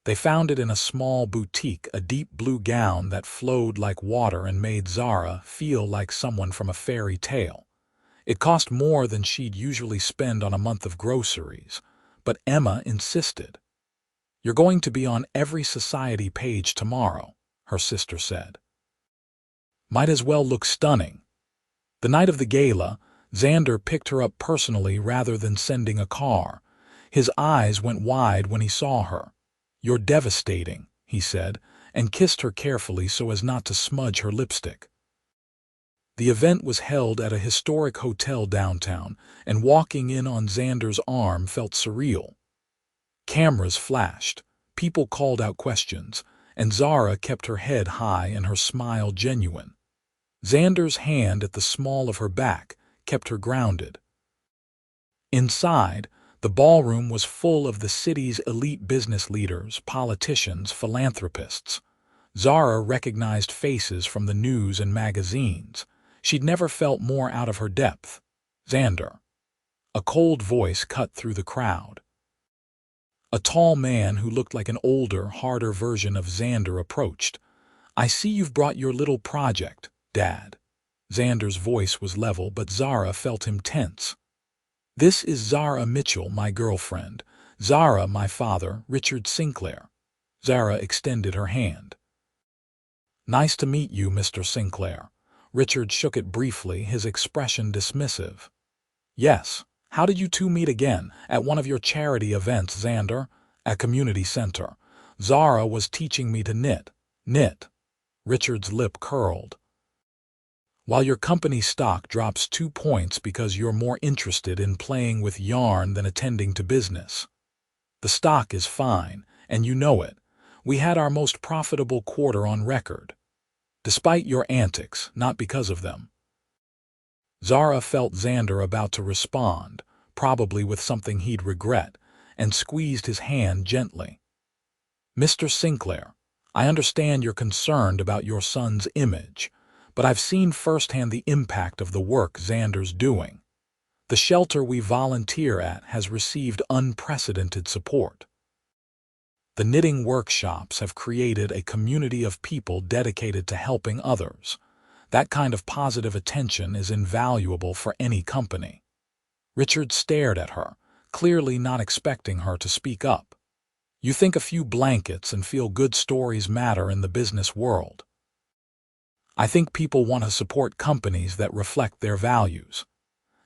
They found it in a small boutique, a deep blue gown that flowed like water and made Zara feel like someone from a fairy tale. It cost more than she'd usually spend on a month of groceries, but Emma insisted. "You're going to be on every society page tomorrow," her sister said. "Might as well look stunning." The night of the gala, Xander picked her up personally rather than sending a car. His eyes went wide when he saw her. "You're devastating," he said, and kissed her carefully so as not to smudge her lipstick. The event was held at a historic hotel downtown, and walking in on Xander's arm felt surreal. Cameras flashed, people called out questions, and Zara kept her head high and her smile genuine. Xander's hand at the small of her back kept her grounded. Inside, the ballroom was full of the city's elite business leaders, politicians, philanthropists. Zara recognized faces from the news and magazines. She'd never felt more out of her depth. "Xander." A cold voice cut through the crowd. A tall man who looked like an older, harder version of Xander approached. "I see you've brought your little project, Dad." Xander's voice was level, but Zara felt him tense. "This is Zara Mitchell, my girlfriend. Zara, my father, Richard Sinclair." Zara extended her hand. "Nice to meet you, Mr. Sinclair." Richard shook it briefly, his expression dismissive. "Yes. How did you two meet again?" "At one of your charity events, Xander." "At community center. Zara was teaching me to knit." "Knit?" Richard's lip curled. "While your company stock drops 2 points because you're more interested in playing with yarn than attending to business. The stock is fine, and you know it. We had our most profitable quarter on record. Despite your antics, not because of them." Zara felt Xander about to respond, probably with something he'd regret, and squeezed his hand gently. "Mr. Sinclair, I understand you're concerned about your son's image, but I've seen firsthand the impact of the work Xander's doing. The shelter we volunteer at has received unprecedented support. The knitting workshops have created a community of people dedicated to helping others. That kind of positive attention is invaluable for any company." Richard stared at her, clearly not expecting her to speak up. "You think a few blankets and feel good stories matter in the business world. I think people want to support companies that reflect their values."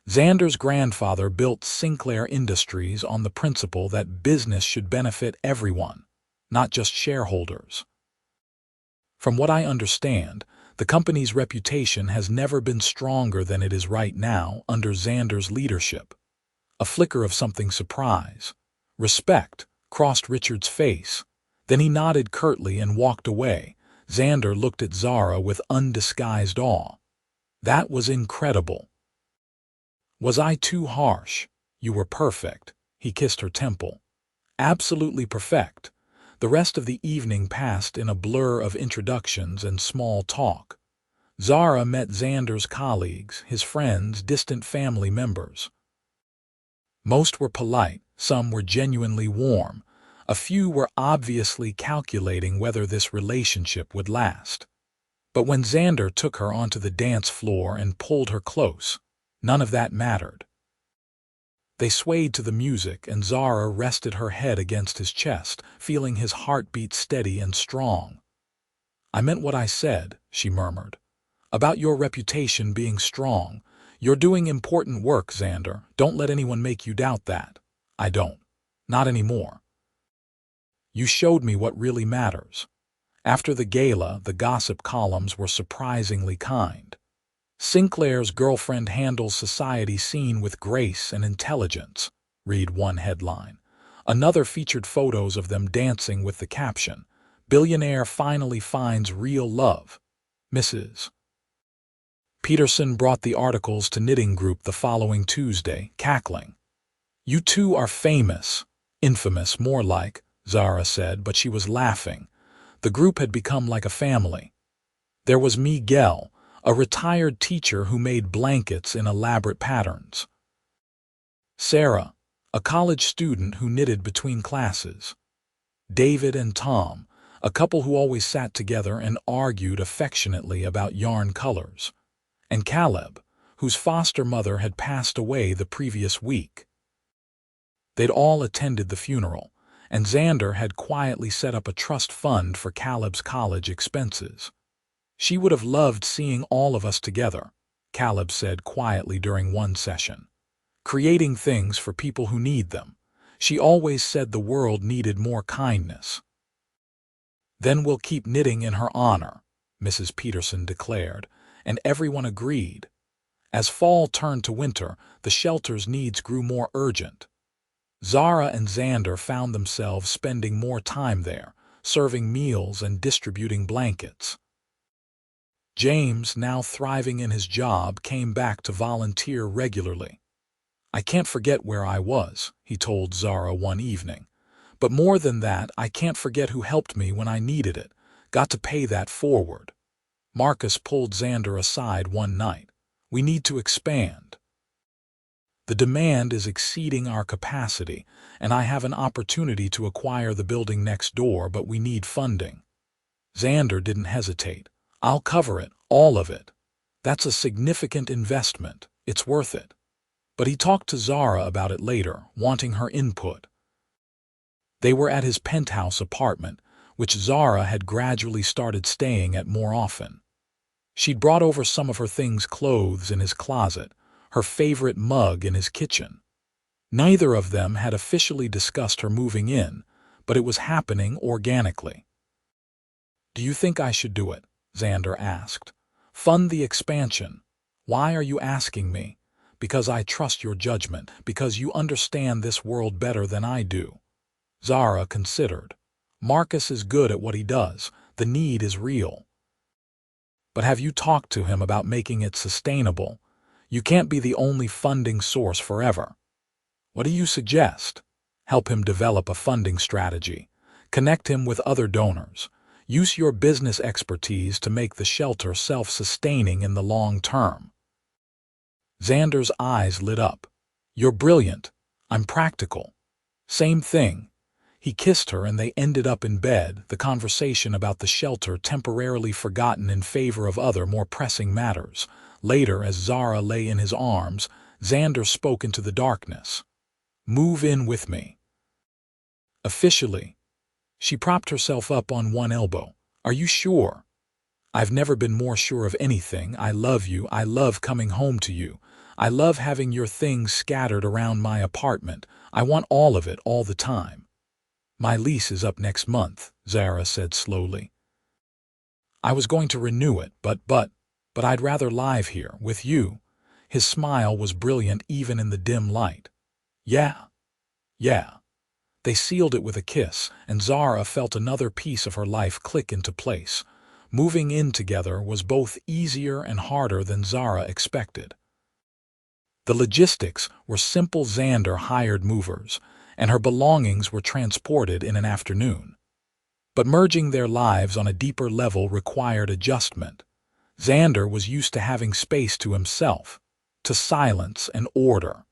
Xander's grandfather built Sinclair Industries on the principle that business should benefit everyone, not just shareholders. "From what I understand, the company's reputation has never been stronger than it is right now under Xander's leadership." A flicker of something surprise. Respect crossed Richard's face. Then he nodded curtly and walked away, Xander looked at Zara with undisguised awe. That was incredible. Was I too harsh? You were perfect. He kissed her temple. Absolutely perfect. The rest of the evening passed in a blur of introductions and small talk. Zara met Xander's colleagues, his friends, distant family members. Most were polite, some were genuinely warm. A few were obviously calculating whether this relationship would last. But when Xander took her onto the dance floor and pulled her close, none of that mattered. They swayed to the music, and Zara rested her head against his chest, feeling his heartbeat steady and strong. "I meant what I said," she murmured. "About your reputation being strong. You're doing important work, Xander. Don't let anyone make you doubt that." "I don't. Not anymore. You showed me what really matters." After the gala, the gossip columns were surprisingly kind. "Sinclair's girlfriend handles society scene with grace and intelligence," read one headline. Another featured photos of them dancing with the caption, "Billionaire finally finds real love. Mrs. Peterson brought the articles to Knitting Group the following Tuesday, cackling. "You two are famous. Infamous, more like," Zara said, but she was laughing. The group had become like a family. There was Miguel, a retired teacher who made blankets in elaborate patterns. Sarah, a college student who knitted between classes. David and Tom, a couple who always sat together and argued affectionately about yarn colors. And Caleb, whose foster mother had passed away the previous week. They'd all attended the funeral, and Xander had quietly set up a trust fund for Caleb's college expenses. "She would have loved seeing all of us together," Caleb said quietly during one session. "Creating things for people who need them. She always said the world needed more kindness." "Then we'll keep knitting in her honor," Mrs. Peterson declared, and everyone agreed. As fall turned to winter, the shelter's needs grew more urgent. Zara and Xander found themselves spending more time there, serving meals and distributing blankets. James, now thriving in his job, came back to volunteer regularly. "I can't forget where I was," he told Zara one evening. "But more than that, I can't forget who helped me when I needed it. Got to pay that forward." Marcus pulled Xander aside one night. "We need to expand. The demand is exceeding our capacity, and I have an opportunity to acquire the building next door, but we need funding." Xander didn't hesitate. "I'll cover it, all of it. That's a significant investment. It's worth it." But he talked to Zara about it later, wanting her input. They were at his penthouse apartment, which Zara had gradually started staying at more often. She'd brought over some of her things, clothes in his closet, her favorite mug in his kitchen. Neither of them had officially discussed her moving in, but it was happening organically. "Do you think I should do it?" Xander asked. "Fund the expansion. Why are you asking me?" "Because I trust your judgment, because you understand this world better than I do." Zara considered. "Marcus is good at what he does. The need is real. But have you talked to him about making it sustainable? You can't be the only funding source forever." "What do you suggest?" "Help him develop a funding strategy. Connect him with other donors. Use your business expertise to make the shelter self-sustaining in the long term." Xander's eyes lit up. "You're brilliant. I'm practical." "Same thing." He kissed her and they ended up in bed, the conversation about the shelter temporarily forgotten in favor of other, more pressing matters. Later, as Zara lay in his arms, Xander spoke into the darkness. "Move in with me." "Officially." She propped herself up on one elbow. "Are you sure?" "I've never been more sure of anything. I love you. I love coming home to you. I love having your things scattered around my apartment. I want all of it all the time." "My lease is up next month," Zara said slowly. "I was going to renew it, but I'd rather live here, with you." His smile was brilliant even in the dim light. Yeah. They sealed it with a kiss, and Zara felt another piece of her life click into place. Moving in together was both easier and harder than Zara expected. The logistics were simple. Xander hired movers, and her belongings were transported in an afternoon. But merging their lives on a deeper level required adjustment. Xander was used to having space to himself, to silence and order.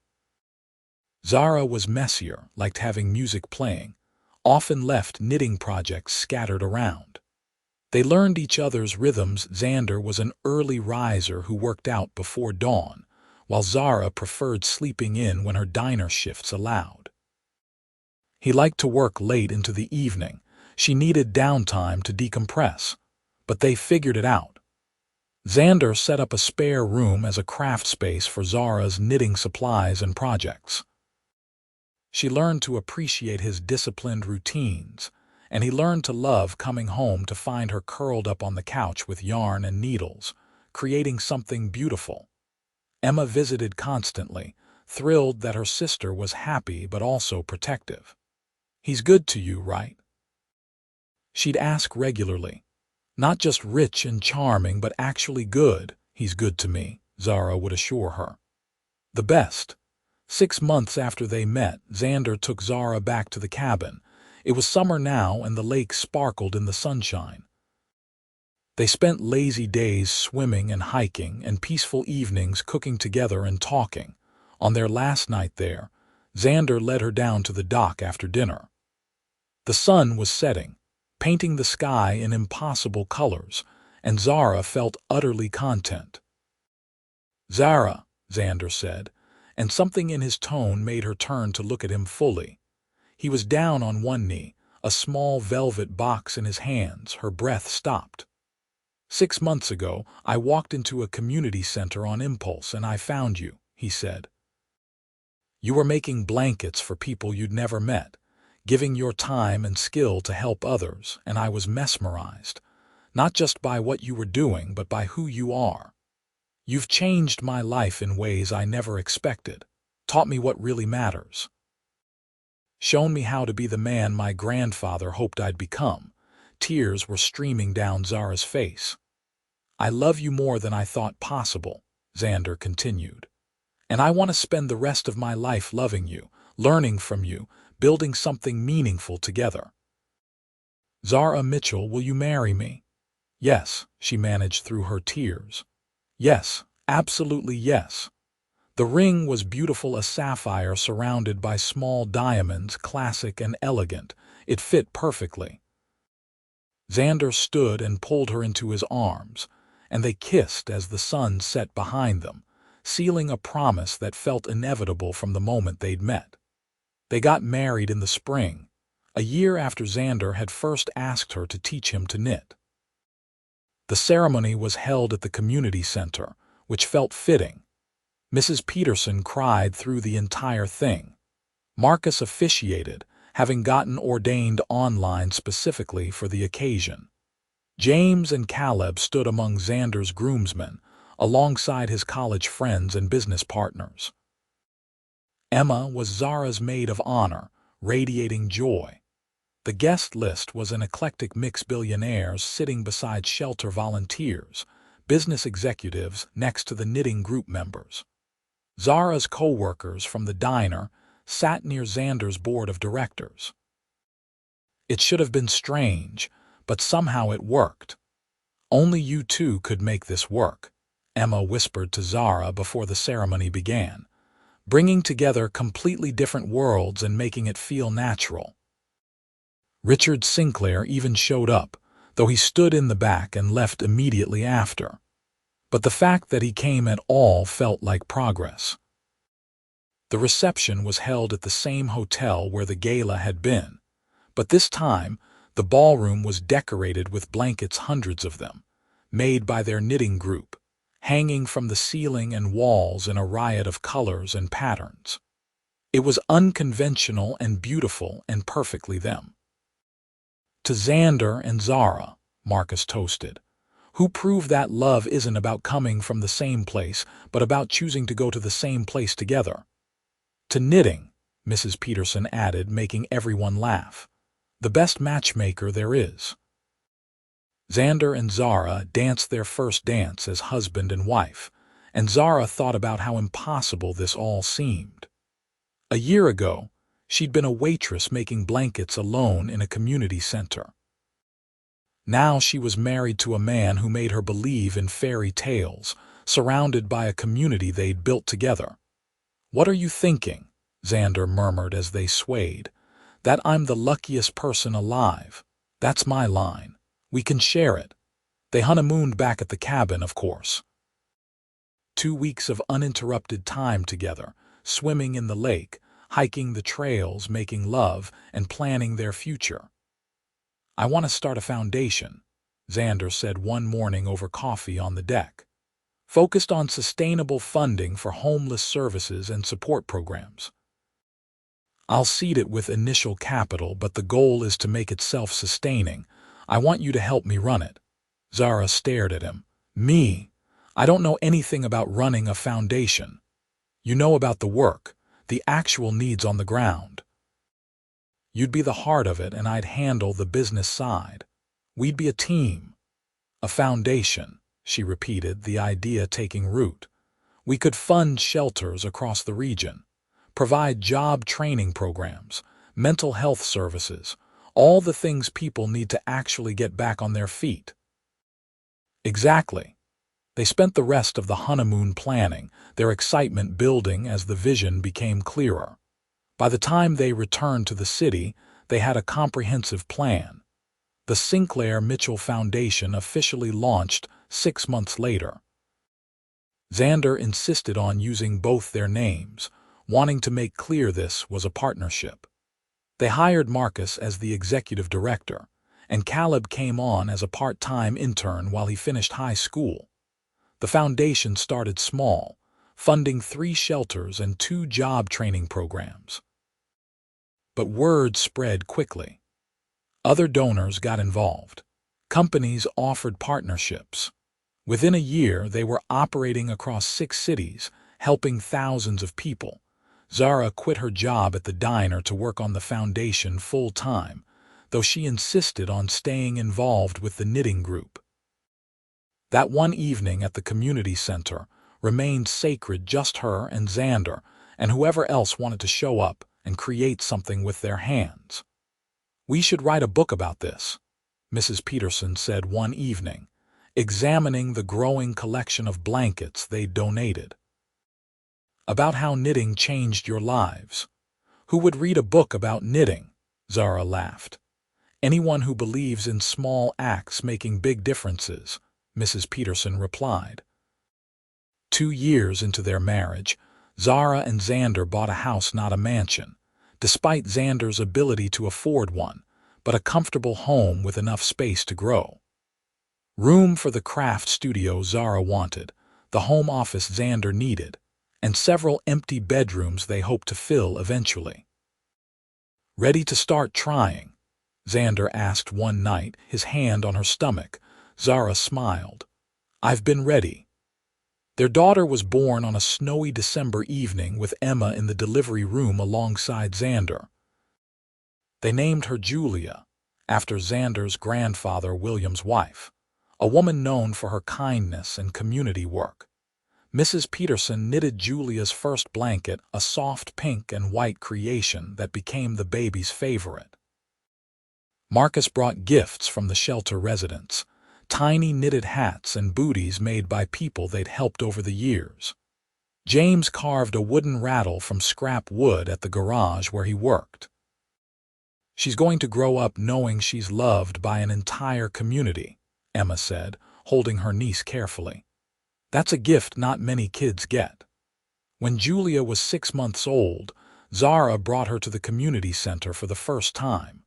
Zara was messier, liked having music playing, often left knitting projects scattered around. They learned each other's rhythms. Xander was an early riser who worked out before dawn, while Zara preferred sleeping in when her diner shifts allowed. He liked to work late into the evening. She needed downtime to decompress, but they figured it out. Xander set up a spare room as a craft space for Zara's knitting supplies and projects. She learned to appreciate his disciplined routines, and he learned to love coming home to find her curled up on the couch with yarn and needles, creating something beautiful. Emma visited constantly, thrilled that her sister was happy but also protective. "He's good to you, right?" She'd ask regularly. "Not just rich and charming, but actually good." "He's good to me," Zara would assure her. "The best." 6 months after they met, Xander took Zara back to the cabin. It was summer now, and the lake sparkled in the sunshine. They spent lazy days swimming and hiking, and peaceful evenings cooking together and talking. On their last night there, Xander led her down to the dock after dinner. The sun was setting, painting the sky in impossible colors, and Zara felt utterly content. "Zara," Xander said, and something in his tone made her turn to look at him fully. He was down on one knee, a small velvet box in his hands. Her breath stopped. "6 months ago, I walked into a community center on impulse and I found you," he said. "You were making blankets for people you'd never met, giving your time and skill to help others, and I was mesmerized, not just by what you were doing, but by who you are. You've changed my life in ways I never expected, taught me what really matters. Shown me how to be the man my grandfather hoped I'd become." Tears were streaming down Zara's face. "I love you more than I thought possible," Xander continued. "And I want to spend the rest of my life loving you, learning from you, building something meaningful together." "Zara Mitchell, will you marry me?" "Yes," she managed through her tears. "Yes, absolutely yes." The ring was beautiful, a sapphire surrounded by small diamonds, classic and elegant. It fit perfectly. Xander stood and pulled her into his arms, and they kissed as the sun set behind them, sealing a promise that felt inevitable from the moment they'd met. They got married in the spring, a year after Xander had first asked her to teach him to knit. The ceremony was held at the community center, which felt fitting. Mrs. Peterson cried through the entire thing. Marcus officiated, having gotten ordained online specifically for the occasion. James and Caleb stood among Xander's groomsmen, alongside his college friends and business partners. Emma was Zara's maid of honor, radiating joy. The guest list was an eclectic mix: billionaires sitting beside shelter volunteers, business executives next to the knitting group members. Zara's co-workers from the diner sat near Xander's board of directors. It should have been strange, but somehow it worked. "Only you two could make this work," Emma whispered to Zara before the ceremony began, bringing together completely different worlds and making it feel natural. Richard Sinclair even showed up, though he stood in the back and left immediately after. But the fact that he came at all felt like progress. The reception was held at the same hotel where the gala had been, but this time the ballroom was decorated with blankets, hundreds of them, made by their knitting group, hanging from the ceiling and walls in a riot of colors and patterns. It was unconventional and beautiful and perfectly them. "To Xander and Zara," Marcus toasted, "who prove that love isn't about coming from the same place, but about choosing to go to the same place together." "To knitting," Mrs. Peterson added, making everyone laugh. "The best matchmaker there is." Xander and Zara danced their first dance as husband and wife, and Zara thought about how impossible this all seemed. A year ago, she'd been a waitress making blankets alone in a community center. Now she was married to a man who made her believe in fairy tales, surrounded by a community they'd built together. "What are you thinking?" Xander murmured as they swayed. "That I'm the luckiest person alive. That's my line. We can share it." They honeymooned back at the cabin, of course. 2 weeks of uninterrupted time together, swimming in the lake, hiking the trails, making love, and planning their future. "I want to start a foundation," Xander said one morning over coffee on the deck, "focused on sustainable funding for homeless services and support programs. I'll seed it with initial capital, but the goal is to make it self-sustaining. I want you to help me run it." Zara stared at him. "Me? I don't know anything about running a foundation. You know about the work, the actual needs on the ground. You'd be the heart of it and I'd handle the business side. We'd be a team." "A foundation," she repeated, the idea taking root. "We could fund shelters across the region, provide job training programs, mental health services, all the things people need to actually get back on their feet." Exactly. They spent the rest of the honeymoon planning, their excitement building as the vision became clearer. By the time they returned to the city, they had a comprehensive plan. The Sinclair Mitchell Foundation officially launched 6 months later. Xander insisted on using both their names, wanting to make clear this was a partnership. They hired Marcus as the executive director, and Caleb came on as a part-time intern while he finished high school. The foundation started small, funding 3 shelters and 2 job training programs. But word spread quickly. Other donors got involved. Companies offered partnerships. Within a year, they were operating across 6 cities, helping thousands of people. Zara quit her job at the diner to work on the foundation full-time, though she insisted on staying involved with the knitting group. That one evening at the community center remained sacred, just her and Xander, and whoever else wanted to show up and create something with their hands. "We should write a book about this," Mrs. Peterson said one evening, examining the growing collection of blankets they'd donated. "About how knitting changed your lives." "Who would read a book about knitting?" Zara laughed. "Anyone who believes in small acts making big differences," Mrs. Peterson replied. 2 years into their marriage, Zara and Xander bought a house, not a mansion, despite Xander's ability to afford one, but a comfortable home with enough space to grow. Room for the craft studio Zara wanted, the home office Xander needed, and several empty bedrooms they hoped to fill eventually. "Ready to start trying?" Xander asked one night, his hand on her stomach. Zara smiled. "I've been ready." Their daughter was born on a snowy December evening with Emma in the delivery room alongside Xander. They named her Julia, after Xander's grandfather William's wife, a woman known for her kindness and community work. Mrs. Peterson knitted Julia's first blanket, a soft pink and white creation that became the baby's favorite. Marcus brought gifts from the shelter residents, tiny knitted hats and booties made by people they'd helped over the years. James carved a wooden rattle from scrap wood at the garage where he worked. "She's going to grow up knowing she's loved by an entire community," Emma said, holding her niece carefully. "That's a gift not many kids get." When Julia was 6 months old, Zara brought her to the community center for the first time.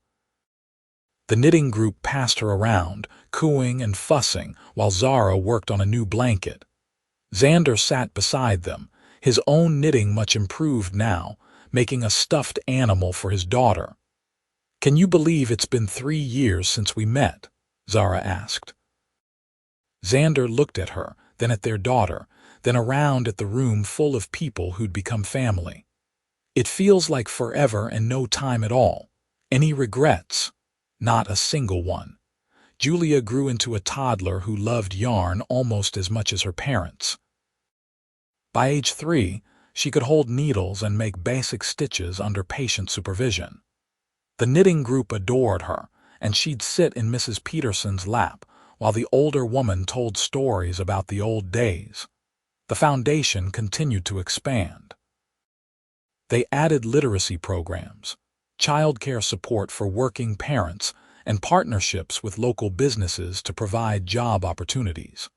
The knitting group passed her around, cooing and fussing, while Zara worked on a new blanket. Xander sat beside them, his own knitting much improved now, making a stuffed animal for his daughter. "Can you believe it's been 3 years since we met?" Zara asked. Xander looked at her, then at their daughter, then around at the room full of people who'd become family. "It feels like forever and no time at all. Any regrets?" "Not a single one. Julia grew into a toddler who loved yarn almost as much as her parents. By age 3, she could hold needles and make basic stitches under patient supervision. The knitting group adored her, and she'd sit in Mrs. Peterson's lap while the older woman told stories about the old days. The foundation continued to expand. They added literacy programs, childcare support for working parents, and partnerships with local businesses to provide job opportunities.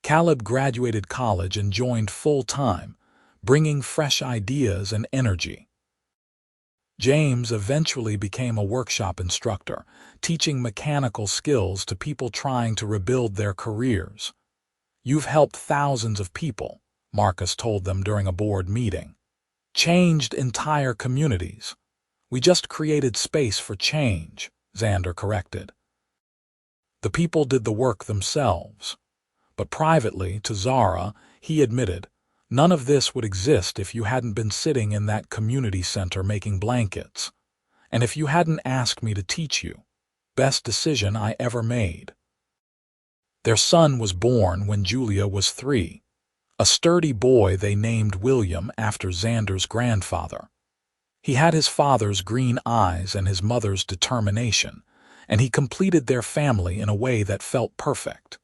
Caleb graduated college and joined full-time, bringing fresh ideas and energy. James eventually became a workshop instructor, teaching mechanical skills to people trying to rebuild their careers. "You've helped thousands of people," Marcus told them during a board meeting. "Changed entire communities." "We just created space for change," Xander corrected. The people did the work themselves. But privately, to Zara, he admitted, "None of this would exist if you hadn't been sitting in that community center making blankets. And if you hadn't asked me to teach you. Best decision I ever made." Their son was born when Julia was 3. A sturdy boy they named William after Xander's grandfather. He had his father's green eyes and his mother's determination, and he completed their family in a way that felt perfect.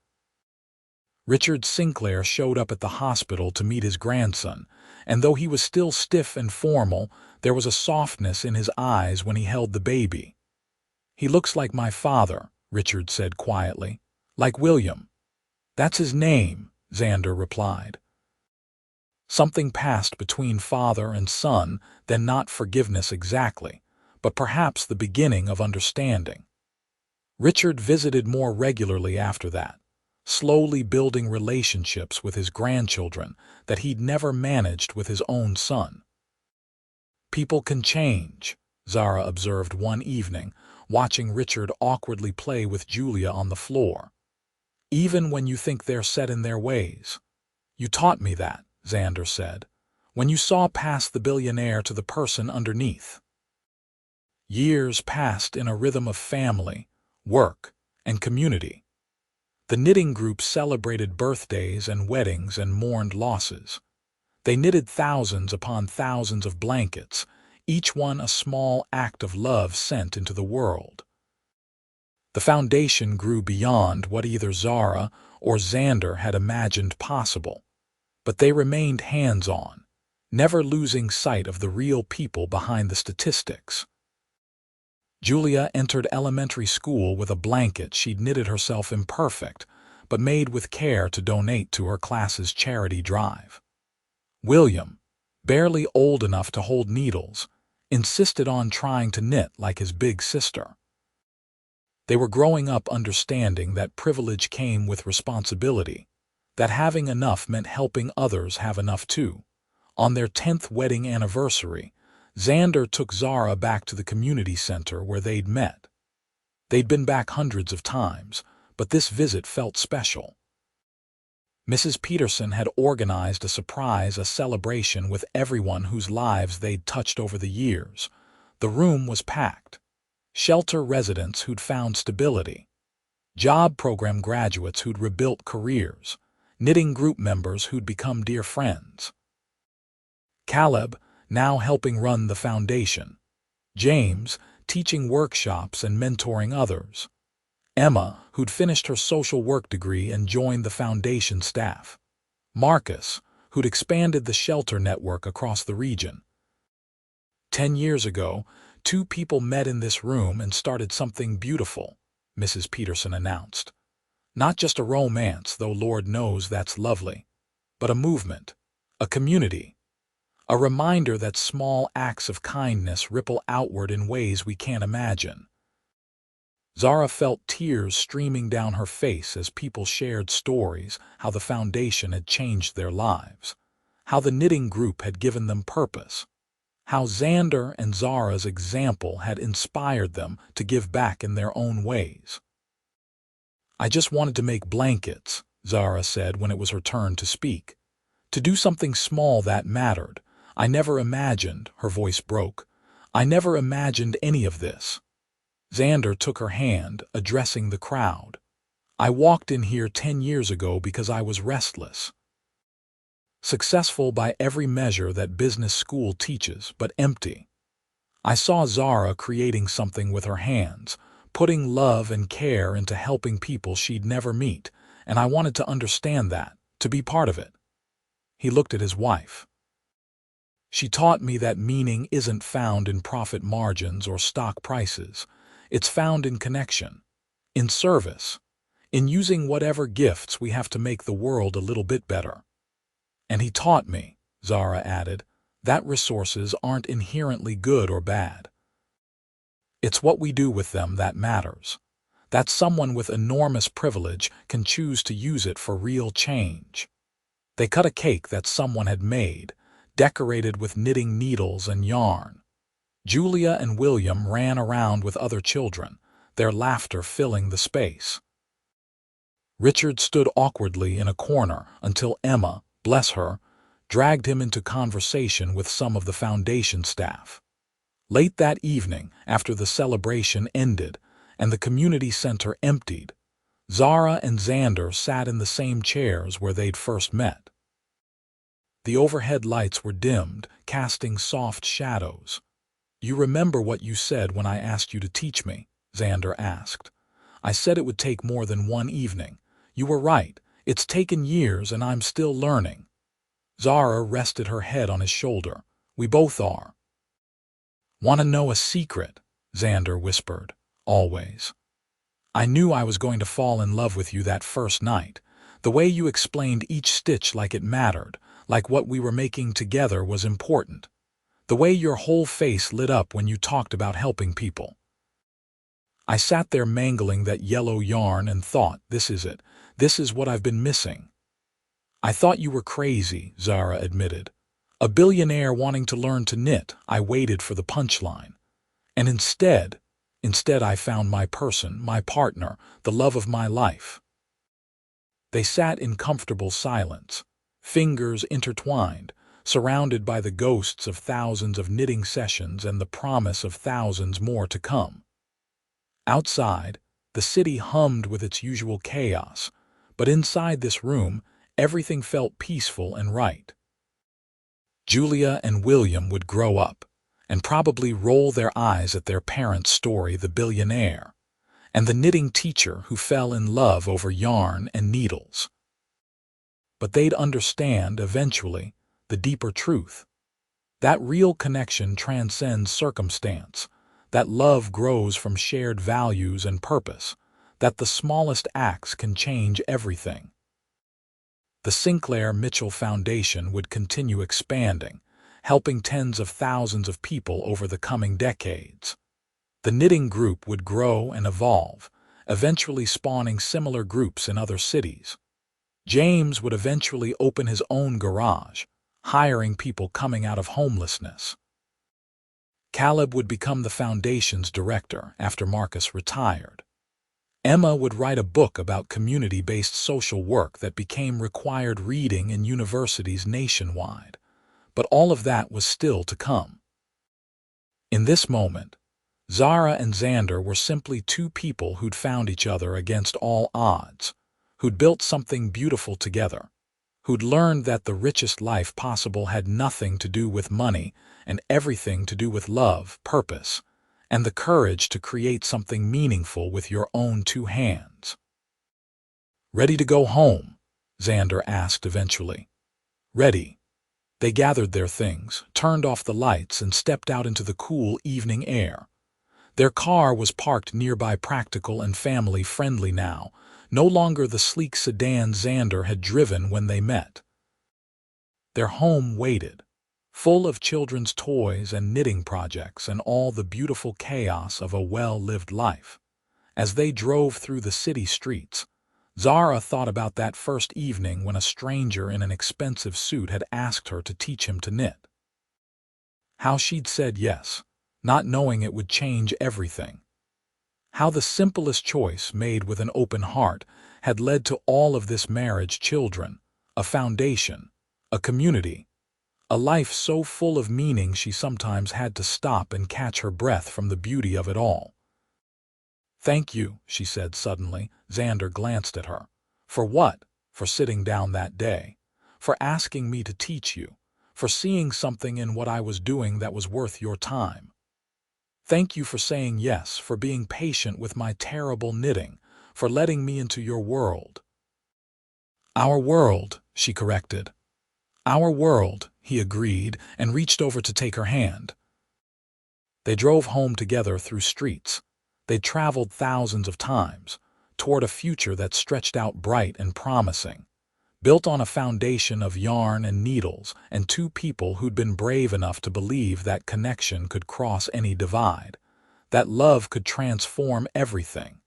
Richard Sinclair showed up at the hospital to meet his grandson, and though he was still stiff and formal, there was a softness in his eyes when he held the baby. "He looks like my father," Richard said quietly. "Like William." "That's his name," Xander replied. Something passed between father and son, then not forgiveness exactly, but perhaps the beginning of understanding. Richard visited more regularly after that, slowly building relationships with his grandchildren that he'd never managed with his own son. "People can change," Zara observed one evening, watching Richard awkwardly play with Julia on the floor. "Even when you think they're set in their ways." "You taught me that," Xander said, "when you saw past the billionaire to the person underneath." Years passed in a rhythm of family, work, and community. The knitting group celebrated birthdays and weddings and mourned losses. They knitted thousands upon thousands of blankets, each one a small act of love sent into the world. The foundation grew beyond what either Zara or Xander had imagined possible, but they remained hands-on, never losing sight of the real people behind the statistics. Julia entered elementary school with a blanket she'd knitted herself imperfect, but made with care to donate to her class's charity drive. William, barely old enough to hold needles, insisted on trying to knit like his big sister. They were growing up understanding that privilege came with responsibility, that having enough meant helping others have enough too. On their 10th wedding anniversary, Xander took Zara back to the community center where they'd met. They'd been back hundreds of times, but this visit felt special. Mrs. Peterson had organized a celebration with everyone whose lives they'd touched over the years. The room was packed. Shelter residents who'd found stability, job program graduates who'd rebuilt careers, knitting group members who'd become dear friends. Caleb, now helping run the foundation. James, teaching workshops and mentoring others. Emma, who'd finished her social work degree and joined the foundation staff. Marcus, who'd expanded the shelter network across the region. 10 years ago, 2 people met in this room and started something beautiful, Mrs. Peterson announced. Not just a romance, though Lord knows that's lovely, but a movement, a community. A reminder that small acts of kindness ripple outward in ways we can't imagine. Zara felt tears streaming down her face as people shared stories how the foundation had changed their lives, how the knitting group had given them purpose, how Xander and Zara's example had inspired them to give back in their own ways. "I just wanted to make blankets," Zara said when it was her turn to speak. "To do something small that mattered. I never imagined," her voice broke, "I never imagined any of this." Xander took her hand, addressing the crowd. "I walked in here 10 years ago because I was restless. Successful by every measure that business school teaches, but empty. I saw Zara creating something with her hands, putting love and care into helping people she'd never meet, and I wanted to understand that, to be part of it." He looked at his wife. "She taught me that meaning isn't found in profit margins or stock prices. It's found in connection, in service, in using whatever gifts we have to make the world a little bit better. And he taught me," Zara added, "that resources aren't inherently good or bad. It's what we do with them that matters. That someone with enormous privilege can choose to use it for real change." They cut a cake that someone had made, decorated with knitting needles and yarn. Julia and William ran around with other children, their laughter filling the space. Richard stood awkwardly in a corner until Emma, bless her, dragged him into conversation with some of the foundation staff. Late that evening, after the celebration ended and the community center emptied, Zara and Xander sat in the same chairs where they'd first met. The overhead lights were dimmed, casting soft shadows. "You remember what you said when I asked you to teach me?" Xander asked. "I said it would take more than one evening. You were right. It's taken years and I'm still learning." Zara rested her head on his shoulder. "We both are." "Want to know a secret?" Xander whispered. "Always. I knew I was going to fall in love with you that first night. The way you explained each stitch like it mattered, like what we were making together was important. The way your whole face lit up when you talked about helping people. I sat there mangling that yellow yarn and thought, this is it. This is what I've been missing." "I thought you were crazy," Zara admitted. "A billionaire wanting to learn to knit." I waited for the punchline. "And instead I found my person, my partner, the love of my life." They sat in comfortable silence, fingers intertwined, surrounded by the ghosts of thousands of knitting sessions and the promise of thousands more to come. Outside, the city hummed with its usual chaos, but inside this room, everything felt peaceful and right. Julia and William would grow up and probably roll their eyes at their parents' story, the billionaire, and the knitting teacher who fell in love over yarn and needles. But they'd understand, eventually, the deeper truth. That real connection transcends circumstance, that love grows from shared values and purpose, that the smallest acts can change everything. The Sinclair Mitchell Foundation would continue expanding, helping tens of thousands of people over the coming decades. The knitting group would grow and evolve, eventually spawning similar groups in other cities. James would eventually open his own garage, hiring people coming out of homelessness. Caleb would become the foundation's director after Marcus retired. Emma would write a book about community-based social work that became required reading in universities nationwide. But all of that was still to come. In this moment, Zara and Xander were simply two people who'd found each other against all odds, who'd built something beautiful together, who'd learned that the richest life possible had nothing to do with money and everything to do with love, purpose, and the courage to create something meaningful with your own two hands. "Ready to go home?" Xander asked eventually. "Ready." They gathered their things, turned off the lights, and stepped out into the cool evening air. Their car was parked nearby, practical and family-friendly now, no longer the sleek sedan Xander had driven when they met. Their home waited, full of children's toys and knitting projects and all the beautiful chaos of a well-lived life. As they drove through the city streets, Zara thought about that first evening when a stranger in an expensive suit had asked her to teach him to knit. How she'd said yes, not knowing it would change everything. How the simplest choice made with an open heart had led to all of this: marriage, children, a foundation, a community, a life so full of meaning she sometimes had to stop and catch her breath from the beauty of it all. Thank you, she said suddenly. Xander glanced at her. For what? For sitting down that day. For asking me to teach you. For seeing something in what I was doing that was worth your time. Thank you for saying yes, for being patient with my terrible knitting, for letting me into your world. Our world, she corrected. Our world, he agreed, and reached over to take her hand. They drove home together through streets. They'd traveled thousands of times, toward a future that stretched out bright and promising, built on a foundation of yarn and needles and two people who'd been brave enough to believe that connection could cross any divide, that love could transform everything,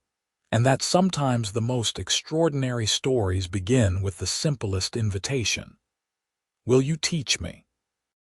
and that sometimes the most extraordinary stories begin with the simplest invitation. Will you teach me?